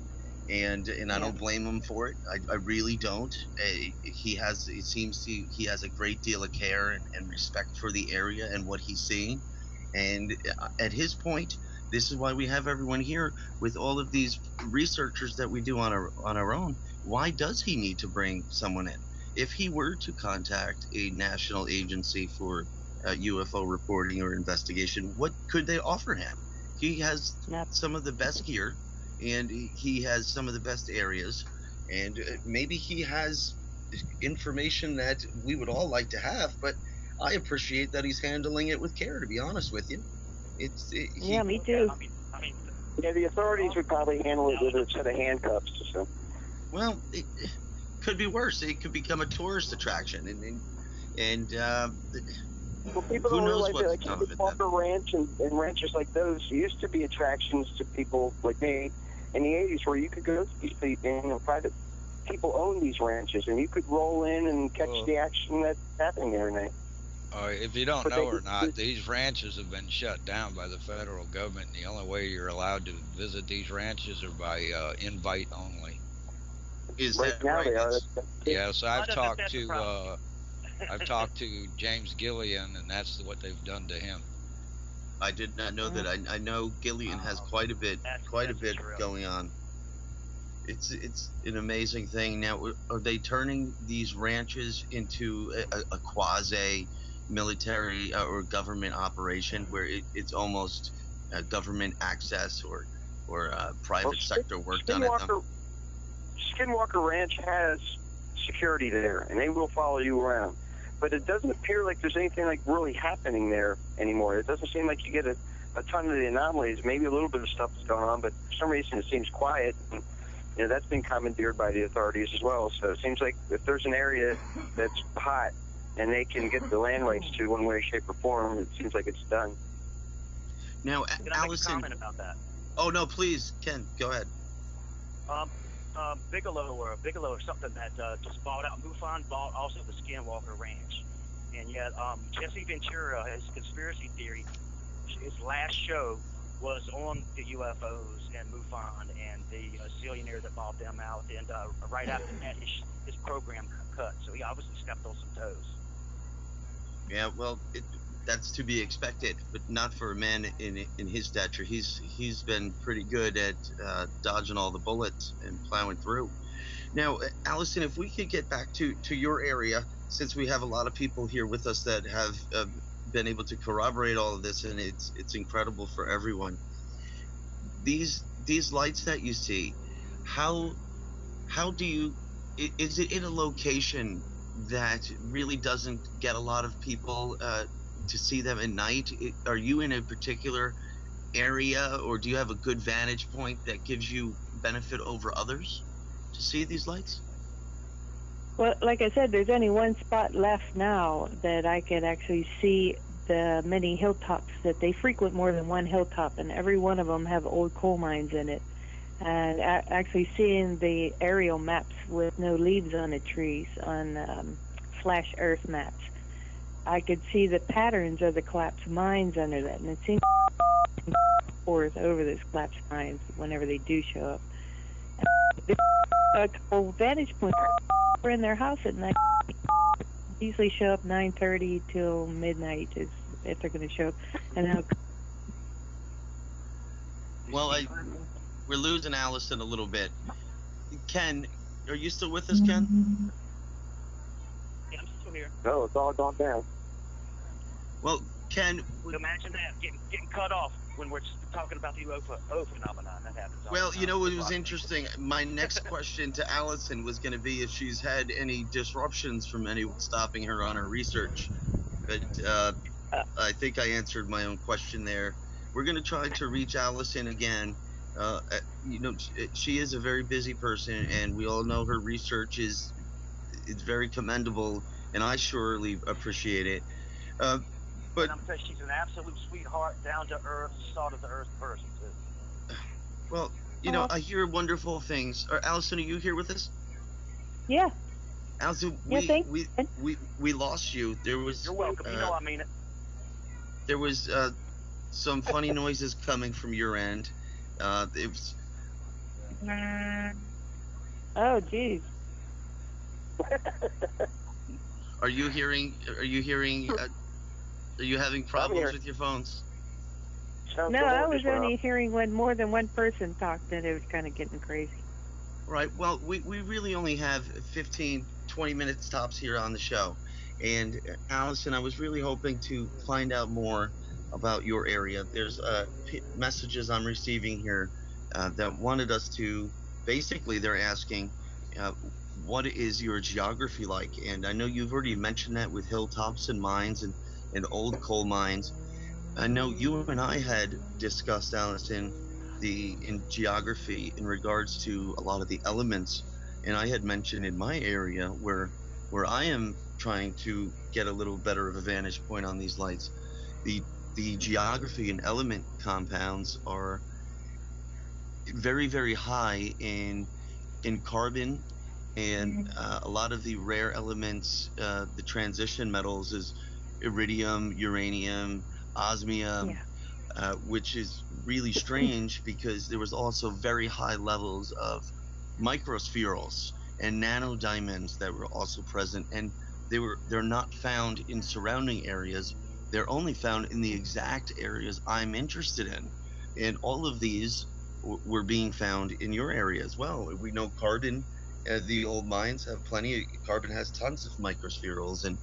and I don't blame him for it. I really don't. He has a great deal of care and respect for the area and what he's seeing, and at his point, this is why we have everyone here with all of these researchers that we do on our own. Why does he need to bring someone in? If he were to contact a national agency for UFO reporting or investigation, what could they offer him? He has some of the best gear, and he has some of the best areas, and maybe he has information that we would all like to have, but I appreciate that he's handling it with care, to be honest with you. Me too. The authorities would probably handle it with a set of handcuffs or something. Well, it could be worse. It could become a tourist attraction, and people don't realize that, like Walker Ranch and ranches like those used to be attractions to people like me in the 80s, where you could go to these private people own these ranches, and you could roll in and catch the action that's happening there tonight. If you don't know or not, these ranches have been shut down by the federal government. And the only way you're allowed to visit these ranches are by invite only. Is right that now right? they are. Yes, I've talked to James Gillian, and that's what they've done to him. I did not know that. I know Gillian has quite a bit going on. It's an amazing thing. Now, are they turning these ranches into a quasi military or government operation where it's almost government access or private sector work done at them? Skinwalker Ranch has security there, and they will follow you around. But it doesn't appear like there's anything like really happening there anymore. It doesn't seem like you get a ton of the anomalies. Maybe a little bit of stuff is going on, but for some reason it seems quiet. And, that's been commandeered by the authorities as well. So it seems like if there's an area that's hot and they can get the land rights to one way, shape, or form, it seems like it's done. Now, Can I make a comment about that? Oh no, please, Ken, go ahead. Bigelow or something that just bought out MUFON, bought also the Skinwalker Ranch, and yet Jesse Ventura, his conspiracy theory, his last show was on the UFOs and MUFON and the Zillionaire that bought them out, and right after that his program cut, so he obviously stepped on some toes. Yeah, well, that's to be expected, but not for a man in his stature. He's been pretty good at dodging all the bullets and plowing through. Now, Alison, if we could get back to your area, since we have a lot of people here with us that have been able to corroborate all of this, and it's incredible for everyone. These lights that you see, how do you? Is it in a location that really doesn't get a lot of people to see them at night? Are you in a particular area, or do you have a good vantage point that gives you benefit over others to see these lights? Well, like I said, there's only one spot left now that I could actually see the many hilltops that they frequent, more than one hilltop, and every one of them have old coal mines in it. And actually seeing the aerial maps with no leaves on the trees on Flash Earth maps, I could see the patterns of the collapsed mines under that, and it seems forth over those collapsed mines whenever they do show up. And a couple vantage points are in their house at night. They usually show up 9:30 till midnight is if they're going to show up. And well, we're losing Allison a little bit. Ken, are you still with us, Ken? Yeah, I'm still here. No, it's all gone down. Well, Ken, imagine that getting cut off when we're talking about the O phenomenon. That happens. Well, you know, it was interesting. My next question to Allison was going to be if she's had any disruptions from anyone stopping her on her research. But I think I answered my own question there. We're going to try to reach Allison again. You know, she is a very busy person, and we all know her research is very commendable, and I surely appreciate it. But and I'm saying she's an absolute sweetheart, down to earth, salt of the earth person too. Well, you know, I hear wonderful things. Allison, are you here with us? Yeah. Allison, we lost you. There was. You're welcome. You know I mean it. There was some funny noises coming from your end. It was. Oh, geez. Are you hearing? Are you having problems with your phones? No, I was only hearing when more than one person talked, and it was kind of getting crazy. Right. Well, we really only have 15, 20 minutes tops here on the show. And Allison, I was really hoping to find out more about your area. There's messages I'm receiving here that wanted us to, basically they're asking, what is your geography like? And I know you've already mentioned that with hilltops and mines and old coal mines. I know you and I had discussed, Allison, in geography in regards to a lot of the elements, and I had mentioned in my area where I am trying to get a little better of a vantage point on these lights. The geography and element compounds are very, very high in carbon, and a lot of the rare elements, the transition metals, is iridium, uranium, osmium, which is really strange because there was also very high levels of microspherules and nanodiamonds that were also present, and they're not found in surrounding areas. They're only found in the exact areas I'm interested in, and all of these were being found in your area as well. We know carbon, the old mines have plenty. Carbon has tons of microspherules and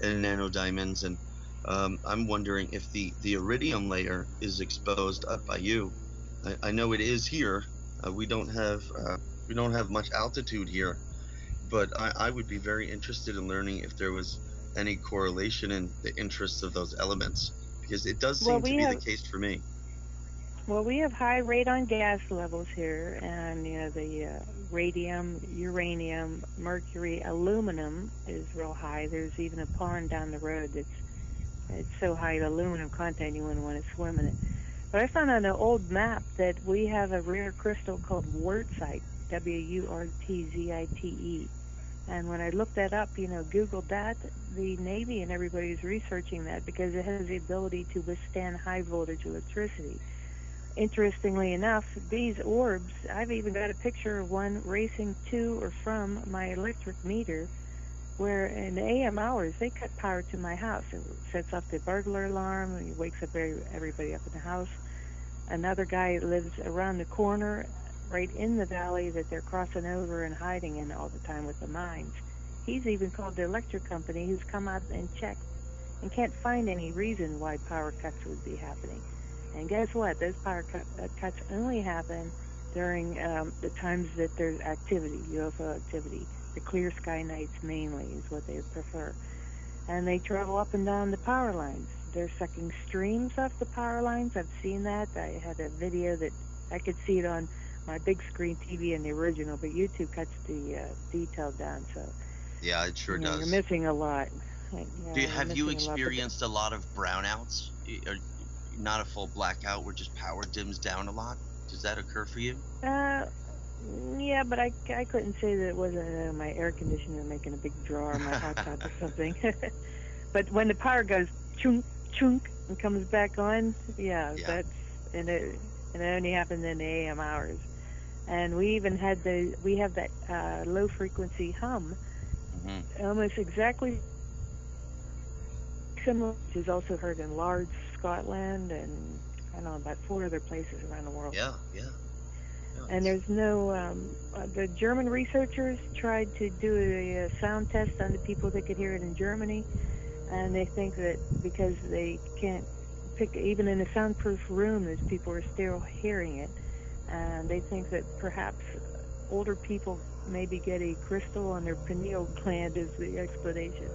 nanodiamonds, and I'm wondering if the iridium layer is exposed up by you. I know it is here. We don't have much altitude here, but I would be very interested in learning if there was any correlation in the interests of those elements, because it does seem to be the case for me. Well, we have high radon gas levels here, and you know the radium, uranium, mercury, aluminum is real high. There's even a pond down the road it's so high in aluminum content you wouldn't want to swim in it. But I found on an old map that we have a rare crystal called Wurtzite, Wurtzite. And when I looked that up, you know, Googled that, the Navy and everybody's researching that because it has the ability to withstand high voltage electricity. Interestingly enough, these orbs, I've even got a picture of one racing to or from my electric meter, where in the AM hours, they cut power to my house. It sets off the burglar alarm, and it wakes up everybody up in the house. Another guy lives around the corner, right in the valley that they're crossing over and hiding in all the time with the mines. He's even called the electric company, who's come out and checked and can't find any reason why power cuts would be happening. And guess what? Those power cuts only happen during the times that there's activity, UFO activity. The clear sky nights mainly is what they prefer. And they travel up and down the power lines. they're sucking streams off the power lines. I've seen that. I had a video that I could see it on my big screen TV in the original, but YouTube cuts the detail down, so Yeah, it sure does. You're missing a lot. Have you experienced a lot of brownouts? Or not a full blackout where just power dims down a lot? Does that occur for you? Yeah, but I couldn't say that it wasn't my air conditioner making a big draw or my hot tub or something. But when the power goes chunk, chunk, and comes back on, that's, and it only happened in the AM hours. And we even had we have that low frequency hum, almost exactly similar, which is also heard in Largs, Scotland, and I don't know, about 4 other places around the world. Yeah. And there's no, the German researchers tried to do a sound test on the people that could hear it in Germany, and they think that because they can't pick, even in a soundproof room, those people are still hearing it, and they think that perhaps older people maybe get a crystal on their pineal gland is the explanation,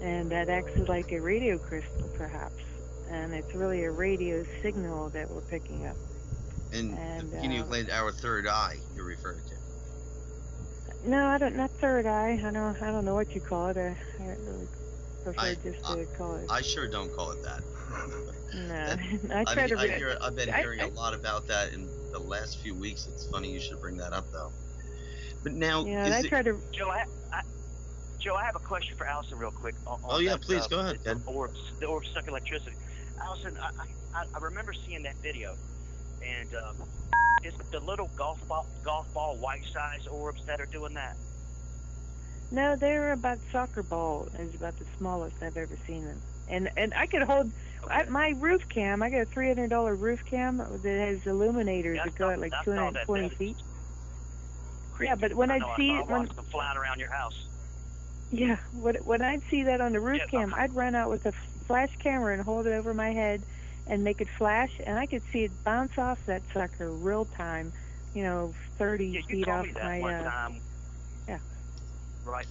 and that acts like a radio crystal perhaps, and it's really a radio signal that we're picking up. And the pineal gland, our third eye, you're referring to? No, not third eye. I don't know what you call it. I really prefer just to call it. I sure don't call it that. No, I've been hearing a lot about that in the last few weeks. It's funny you should bring that up, though. But now, Joe, I have a question for Alison real quick. Please go ahead, Ted. The orbs suck electricity. Alison, I remember seeing that video. And is it the little golf ball white-size orbs that are doing that? No, they're about soccer ball. Is about the smallest I've ever seen them. And I could hold my roof cam. I got a $300 roof cam that has illuminators that go at like 220 feet. Yeah, but when I'd see it, when them flying around your house. Yeah, when I'd see that on the roof cam, I'd run out with a flash camera and hold it over my head and make it flash, and I could see it bounce off that sucker real time, 30 feet off my. One time. Yeah. Right.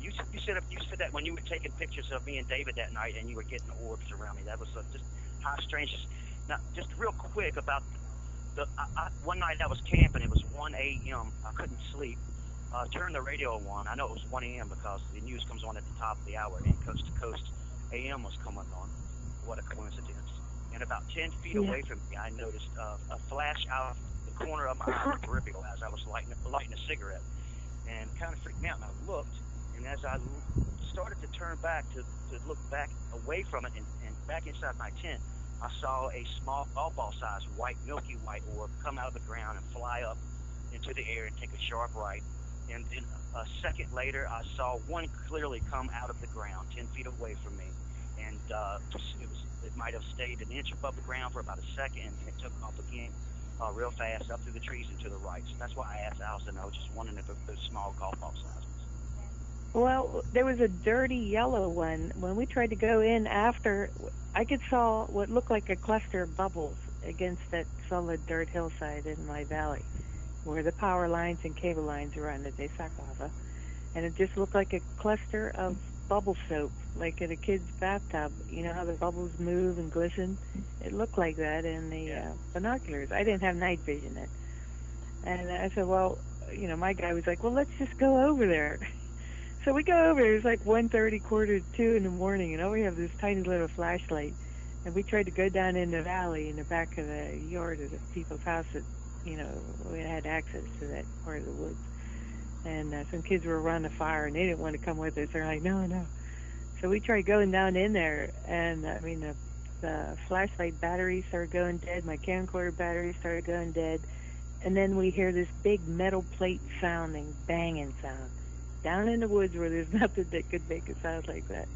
You said that when you were taking pictures of me and David that night, and you were getting orbs around me. That was just how strange. Now, just real quick about one night I was camping. It was 1 a.m. I couldn't sleep. Turned the radio on. I know it was 1 a.m. because the news comes on at the top of the hour, and Coast to Coast AM was coming on. What a coincidence. And about 10 feet away from me, I noticed a flash out of the corner of my eye, peripheral, as I was lighting a cigarette, and kind of freaked me out. And I looked, and as I started to turn back to look back away from it and back inside my tent, I saw a small golf ball size milky white orb come out of the ground and fly up into the air and take a sharp right. And then a second later, I saw one clearly come out of the ground 10 feet away from me. And it might have stayed an inch above the ground for about a second, and it took off again real fast up through the trees and to the right. So that's why I asked Alison. I was just wondering if it was small golf ball sizes. Well, there was a dirty yellow one. When we tried to go in after, I could saw what looked like a cluster of bubbles against that solid dirt hillside in my valley, where the power lines and cable lines run that they suck off of. And it just looked like a cluster of bubble soap, like in a kid's bathtub. You know how the bubbles move and glisten? It looked like that in the binoculars. I didn't have night vision then. And I said, well, my guy was like, well, let's just go over there. So we go over there. It's like 1:30, 1:45 in the morning, and all we have this tiny little flashlight. And we tried to go down in the valley in the back of the yard of the people's house that, we had access to that part of the woods. And some kids were around the fire, and they didn't want to come with us. They're like, no. So we tried going down in there, and the flashlight battery started going dead. My camcorder battery started going dead. And then we hear this big metal plate banging sound. Down in the woods where there's nothing that could make a sound like that.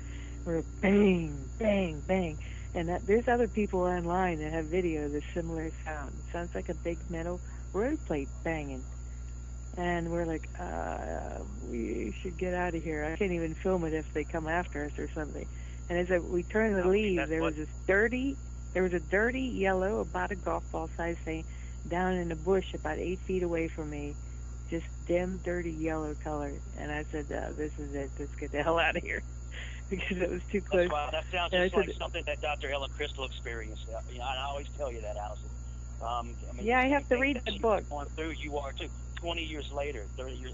We're bang, bang, bang. And there's other people online that have video of this similar sound. It sounds like a big metal road plate banging. And we're like, we should get out of here. I can't even film it if they come after us or something. And as we turned to leave, there was a dirty yellow, about a golf ball size thing, down in the bush about 8 feet away from me. Just dim, dirty yellow color. And I said, this is it. Let's get the hell out of here. because it was too close. Wow, that sounds And I just like said, something that Dr. Ellen Crystal experienced. And I always tell you that, Allison. yeah, I have to read the book. Going through, you are too. 20 years later, 30 years.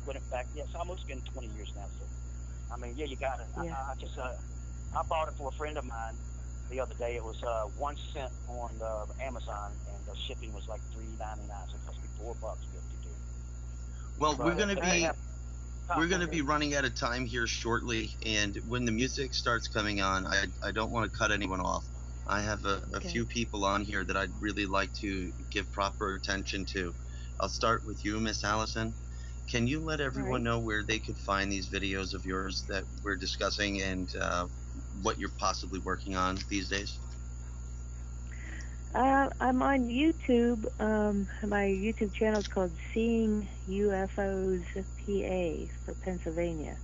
Put it back. Yeah, it's almost been 20 years now. So, yeah, you got it. Yeah. I bought it for a friend of mine the other day. It was 1 cent on Amazon, and the shipping was like $3.99. So it cost me $4.52. Well, we're gonna be running out of time here shortly, and when the music starts coming on, I don't want to cut anyone off. I have a few people on here that I'd really like to give proper attention to. I'll start with you, Miss Allison. Can you let everyone know where they could find these videos of yours that we're discussing, and what you're possibly working on these days? I'm on YouTube. My YouTube channel is called Seeing UFOs PA for Pennsylvania.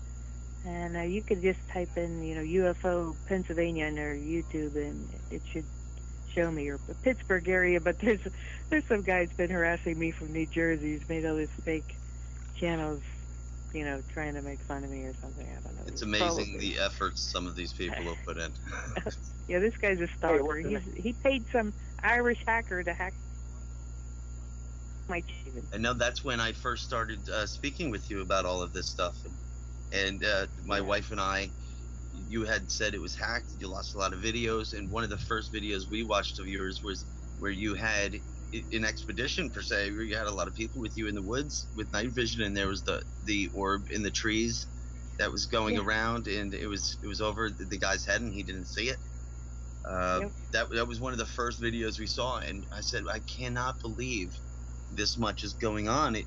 And you could just type in, UFO Pennsylvania on their YouTube, and it should show me, or the Pittsburgh area. But there's some guy's been harassing me from New Jersey. He's made all these fake channels, trying to make fun of me or something. I don't know. It's amazing the efforts some of these people have put in. Yeah, this guy's a stalker. He paid some Irish hacker to hack my TV. I know that's when I first started speaking with you about all of this stuff. And my wife and I, you had said it was hacked. You lost a lot of videos. And one of the first videos we watched of yours was where you had an expedition, per se, where you had a lot of people with you in the woods with night vision. And there was the orb in the trees that was going around. And it was over the guy's head, and he didn't see it. That was one of the first videos we saw. And I said, I cannot believe this much is going on. It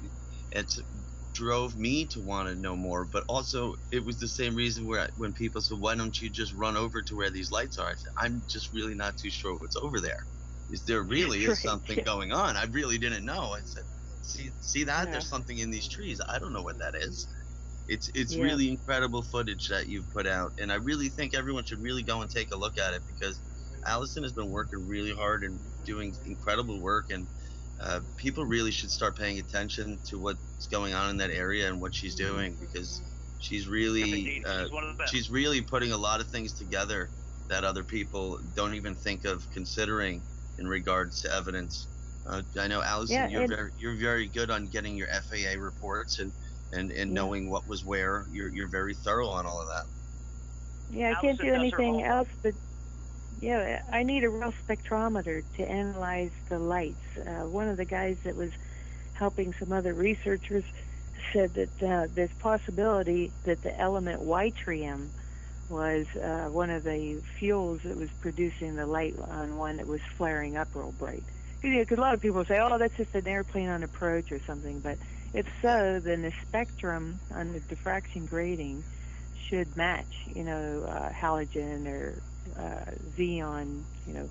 drove me to want to know more, but also it was the same reason when people said, why don't you just run over to where these lights are? I said, I'm just really not too sure what's over there. Is there really is something going on? I really didn't know. I said, see that? There's something in these trees. I don't know what that is. It's really incredible footage that you've put out, and I really think everyone should really go and take a look at it, because Allison has been working really hard and doing incredible work, and people really should start paying attention to what's going on in that area and what she's doing, because she's really putting a lot of things together that other people don't even think of considering in regards to evidence. I know, Allison, you're very good on getting your FAA reports and knowing what was where. You're very thorough on all of that. Yeah, I can't do anything else, but I need a real spectrometer to analyze the lights. One of the guys that was helping some other researchers said that there's possibility that the element yttrium was one of the fuels that was producing the light on one that was flaring up real bright. Because a lot of people say, oh, that's just an airplane on approach or something. But if so, then the spectrum on the diffraction grating should match, halogen or xenon,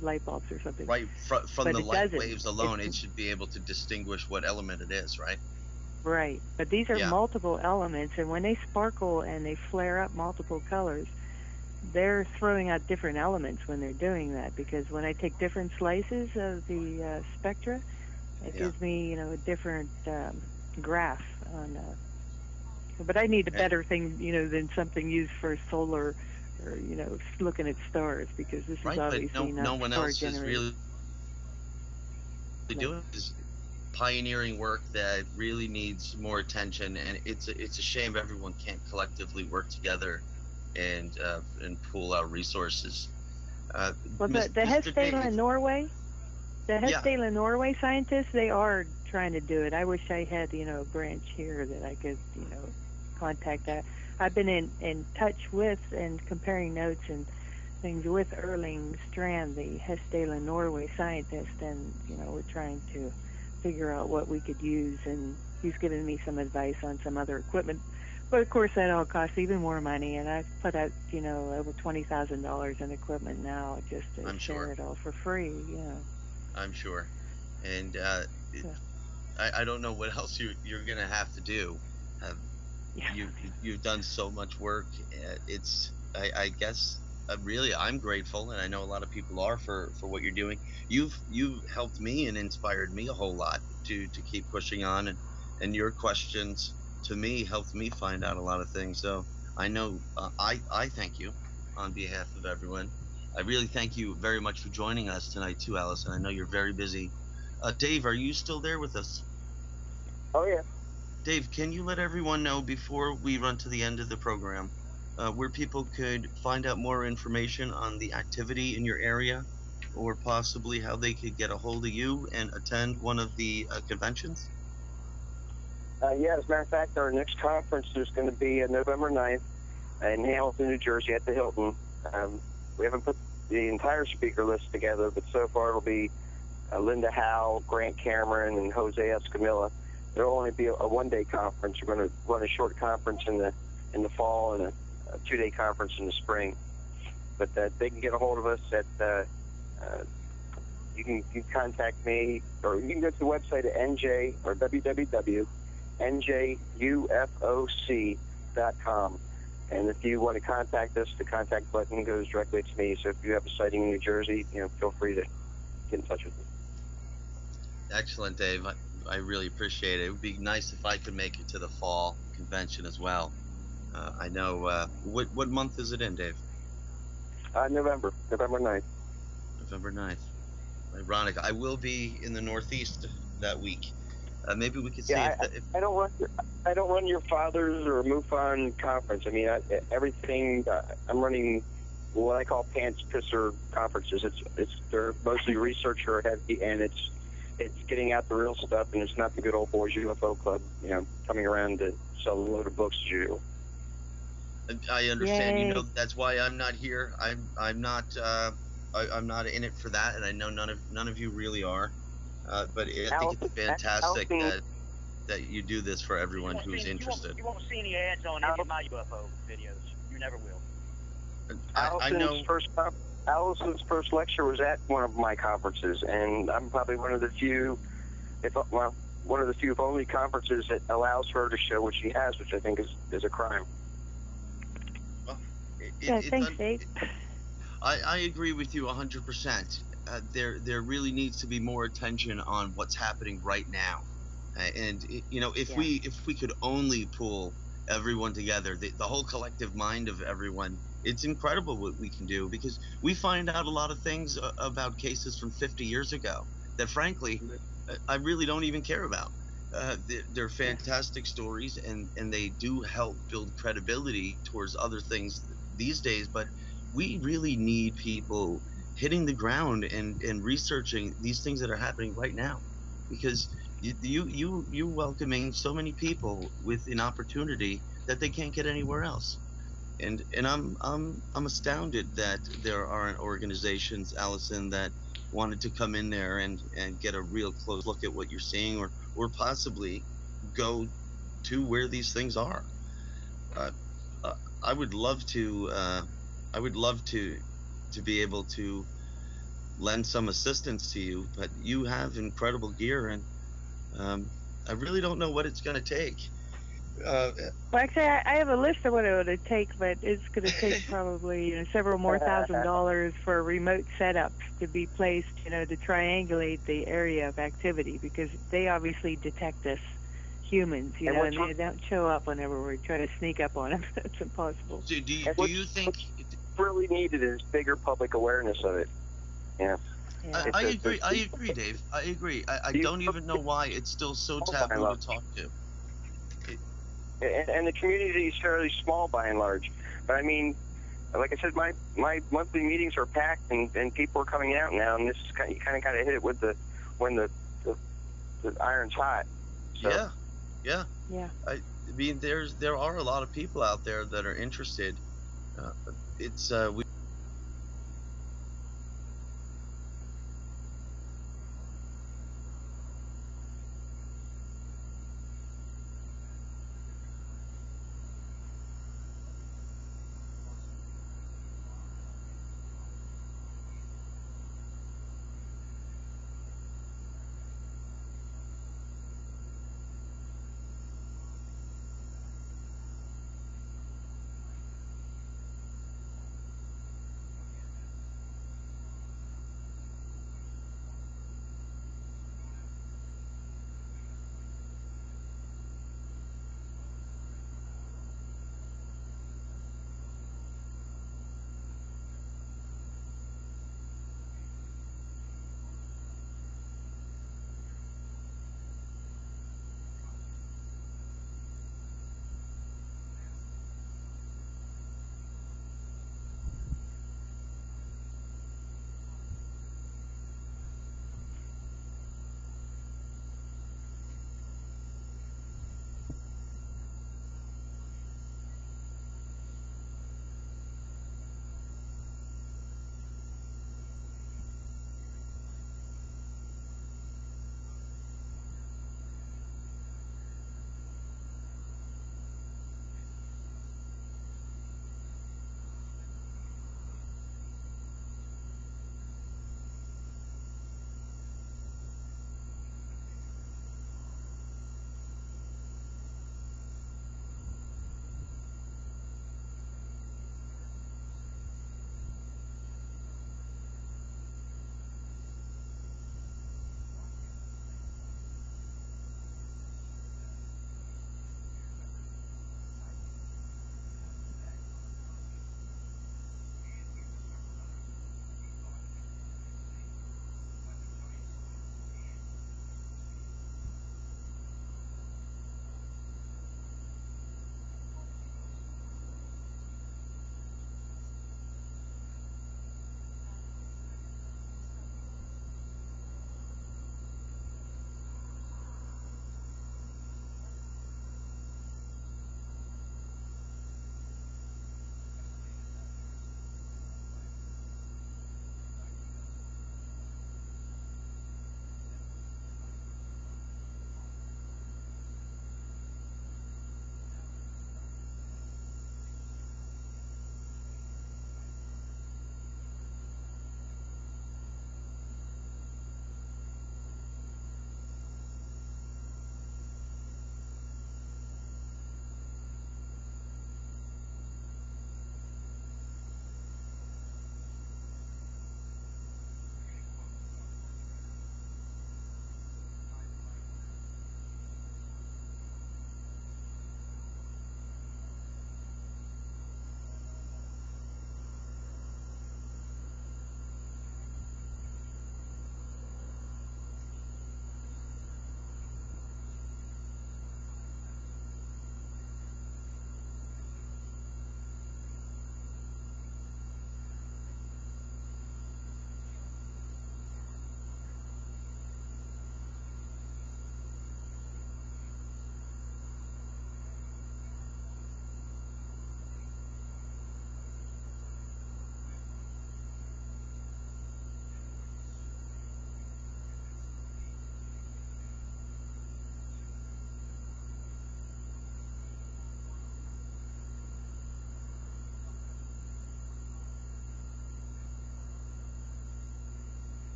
light bulbs or something. Right, from the light waves alone, it should be able to distinguish what element it is, right? Right, but these are multiple elements, and when they sparkle and they flare up multiple colors, they're throwing out different elements when they're doing that, because when I take different slices of the spectra, it gives me, a different graph on. But I need a better thing, than something used for solar or, looking at stars, because this is obviously not no one else generated. is really doing is pioneering work that really needs more attention, and it's a shame everyone can't collectively work together and pool our resources. Well, the Hestdale in Norway, Norway scientists, they are trying to do it. I wish I had, a branch here that I could, contact that. I've been in touch with and comparing notes and things with Erling Strand, the Hestdale Norway scientist, and we're trying to figure out what we could use, and he's given me some advice on some other equipment. But of course that all costs even more money, and I've put out over $20,000 in equipment now just to share it all for free. I'm sure, and I don't know what else you're gonna have to do. You've done so much work. I guess really I'm grateful, and I know a lot of people are for what you're doing. You've helped me and inspired me a whole lot to keep pushing on, and your questions to me helped me find out a lot of things. So I know I thank you on behalf of everyone. I really thank you very much for joining us tonight too, Alison. I know you're very busy. Dave, are you still there with us? Oh, yeah. Dave, can you let everyone know before we run to the end of the program where people could find out more information on the activity in your area, or possibly how they could get a hold of you and attend one of the conventions? Yeah, as a matter of fact, our next conference is going to be November 9th in Hamilton, New Jersey at the Hilton. We haven't put the entire speaker list together, but so far it'll be Linda Howe, Grant Cameron, and Jose Escamilla. It'll only be a one-day conference. We're going to run a short conference in the fall and a two-day conference in the spring. But they can get a hold of us at you can contact me, or you can go to the website at NJ or www.njufosc.com. And if you want to contact us, the contact button goes directly to me. So if you have a sighting in New Jersey, feel free to get in touch with me. Excellent, Dave. I really appreciate it. It would be nice if I could make it to the fall convention as well. I know. What month is it in, Dave? November 9th. November 9th. Ironic. I will be in the Northeast that week. Maybe we could see if I don't run your father's or MUFON conference. I mean, everything. I'm running what I call pants pisser conferences. They're mostly researcher heavy, and it's getting out the real stuff, and it's not the good old boys UFO club, coming around to sell a load of books as usual. I understand. Yay. That's why I'm not here. I'm not in it for that, and I know none of you really are. But I think it's fantastic that you do this for everyone who's interested. You won't see any ads on any of my UFO videos. You never will. I know. Alison's first lecture was at one of my conferences, and I'm probably one of the few, if only conferences that allows her to show what she has, which I think is a crime. Well, thanks, Dave. I agree with you 100%. There really needs to be more attention on what's happening right now, and if we could only pull everyone together, the whole collective mind of everyone, it's incredible what we can do, because we find out a lot of things about cases from 50 years ago that frankly I really don't even care about. They're fantastic stories, and they do help build credibility towards other things these days, but we really need people hitting the ground and researching these things that are happening right now, because you're welcoming so many people with an opportunity that they can't get anywhere else. And I'm astounded that there aren't organizations, Alison, that wanted to come in there and get a real close look at what you're seeing, or possibly go to where these things are. I would love to be able to lend some assistance to you, but you have incredible gear, and I really don't know what it's going to take. Well, actually, I have a list of what it would take, but it's going to take probably several more $1,000s for remote setups to be placed, to triangulate the area of activity, because they obviously detect us humans, and they don't show up whenever we're trying to sneak up on them. It's impossible. Do you think really needed is bigger public awareness of it? Yeah. I agree, Dave. I agree. I don't even know why it's still so taboo to talk to. And the community is fairly small by and large. But I mean, like I said, my monthly meetings are packed, and people are coming out now, and this is you kind of hit it with when the iron's hot. So. Yeah. I mean, there are a lot of people out there that are interested. We